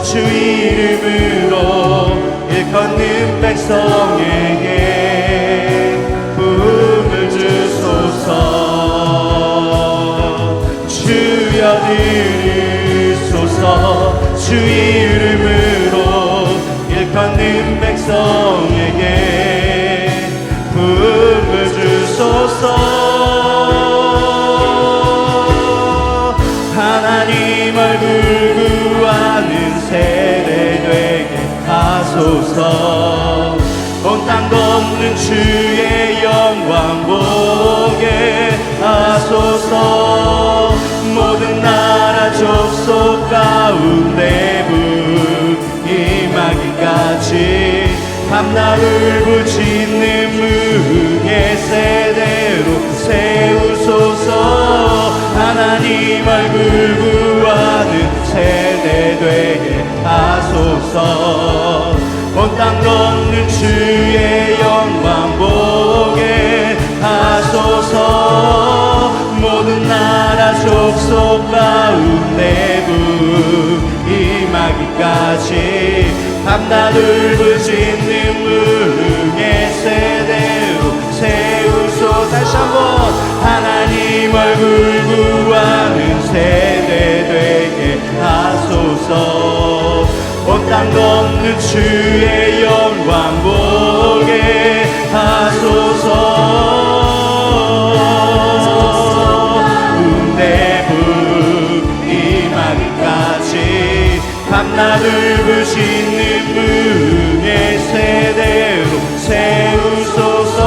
주 이름으로 일컫는 백성에게 부흥을 주소서. 주여 들으소서. 주 이름으로 일컫는 백성에게 부흥을 주소서. 하나님 얼굴 구하는 세대 되게 하소서. 온 땅 덮는 주의 영광 보게 하소서. 모든 나라 족속 가운데 임하기까지 밤낮 울부짖는 무흥의 세대로 세우소서. 하나님 얼굴 구하는 세대 되게 하소서. 온 땅 덮는 주의 영광 보게 하소서. 모든 나라 족속 가운데 임하기까지 밤낮 울부짖는 무흥의 세대로 세우소서. 다시 한번 하나님 얼굴 구하는 세대 되게 하소서. 온 땅 덮는 주의 영광 보게 하소서. 밤낮 울부짖는 무흥의 세대로 세우소서.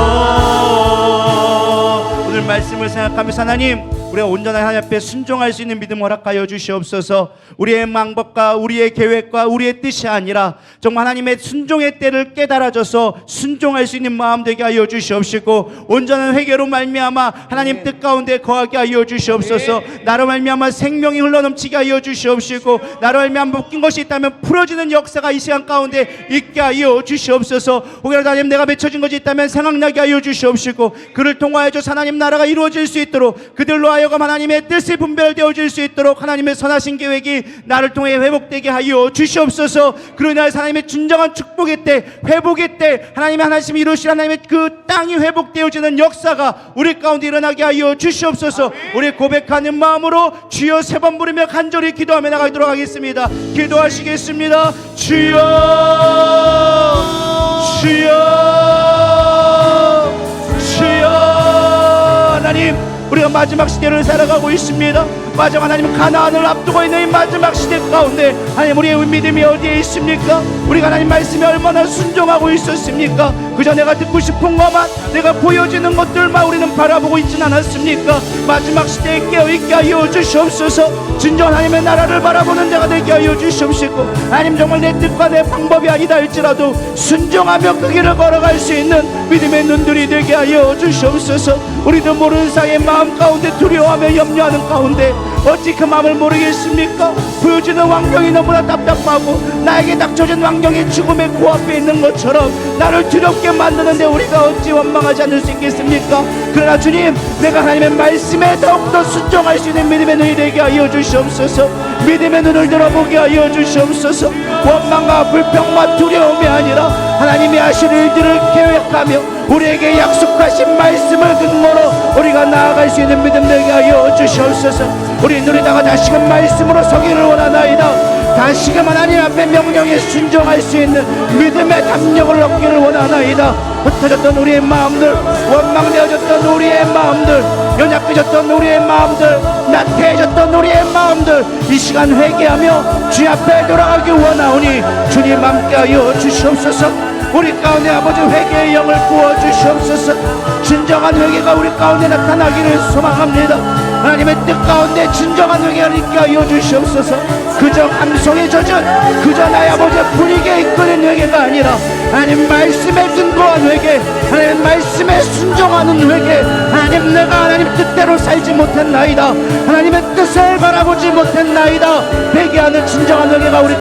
오늘 말씀을 생각하면서 하나님, 우리가 온전한 하나님 앞에 순종할 수 있는 믿음 허락하여 주시옵소서. 우리의 방법과 우리의 계획과 우리의 뜻이 아니라 정말 하나님의 순종의 때를 깨달아져서 순종할 수 있는 마음 되게 하여 주시옵시고, 온전한 회개로 말미암아 하나님 뜻 가운데 거하게 하여 주시옵소서. 나로 말미암아 생명이 흘러넘치게 하여 주시옵시고, 나로 말미암아 묶인 것이 있다면 풀어지는 역사가 이 시간 가운데 있게 하여 주시옵소서. 혹여라도 하나님 내가 맺혀진 것이 있다면 생각나게 하여 주시옵시고, 그를 통하여서 하나님 나라가 이루어질 수 있도록, 그들로 하여금 하나님의 뜻이 분별되어질 수 있도록 하나님의 선하신 계획이 나를 통해 회복되게 하여 주시옵소서. 그로 인하여 하나님의 진정한 축복의 때, 회복의 때 하나님의 하나님이 이루실 하나님의 그 땅이 회복되어지는 역사가 우리 가운데 일어나게 하여 주시옵소서. 우리 고백하는 마음으로 주여 3번 부르며 간절히 기도하며 나가도록 하겠습니다. 기도하시겠습니다. 주여, 주여, 주여. 하나님, 우리가 마지막 시대를 살아가고 있습니다. 마지막 하나님 가나안을 앞두고 있는 이 마지막 시대 가운데 하나님 우리의 믿음이 어디에 있습니까? 우리가 하나님 말씀에 얼마나 순종하고 있었습니까? 그저 내가 듣고 싶은 것만, 내가 보여지는 것들만 우리는 바라보고 있진 않았습니까? 마지막 시대에 깨어있게 하여 주시옵소서. 진정 하나님의 나라를 바라보는 자가 되게 하여 주시옵시고, 하나님 정말 내 뜻과 내 방법이 아니다 할지라도 순종하며 그 길을 걸어갈 수 있는 믿음의 눈들이 되게 하여 주시옵소서. 우리도 모르는 사이에 마음 가운데 두려워하며 염려하는 가운데 어찌 그 마음을 모르겠습니까? 보여지는 환경이 너무나 답답하고 나에게 닥쳐진 환경이 죽음의 코앞에 있는 것처럼 나를 두렵게 만드는데 우리가 어찌 원망하지 않을 수 있겠습니까? 그러나 주님, 내가 하나님의 말씀에 더욱더 순종할 수 있는 믿음의 눈이 되게 하여 주시옵소서. 믿음의 눈을 들어보게 하여 주시옵소서. 원망과 불평과 두려움이 아니라 하나님이 하실 일들을 계획하며 우리에게 약속하신 말씀을 근거로 우리가 나아갈 수 있는 믿음 되게 하여 주시옵소서. 우리 누리다가 다시금 말씀으로 서기를 원하나이다. 다시금 하나님 앞에 명령에 순종할 수 있는 믿음의 담력을 얻기를 원하나이다. 흩어졌던 우리의 마음들, 원망되어졌던 우리의 마음들, 연약해졌던 우리의 마음들, 나태해졌던 우리의 마음들, 이 시간 회개하며 주 앞에 돌아가기 원하오니 주님 함께하여 주시옵소서. 우리 가운데 아버지 회개의 영을 부어주시옵소서. 진정한 회개가 우리 가운데 나타나기를 소망합니다. 하나님의 뜻 가운데 진정한 회개를 있게 하여 주시옵소서. 그저 감성에 젖은, 그저 나의 아버지의 분위기에 이끌린 회개가 아니라 하나님 말씀에 근거한 회개, 하나님 말씀에 순종하는 회개. 하나님, 내가 하나님 뜻대로 살지 못했나이다, 하나님의 뜻을 바라보지 못했나이다, 회개하는 진정한 회개가 우리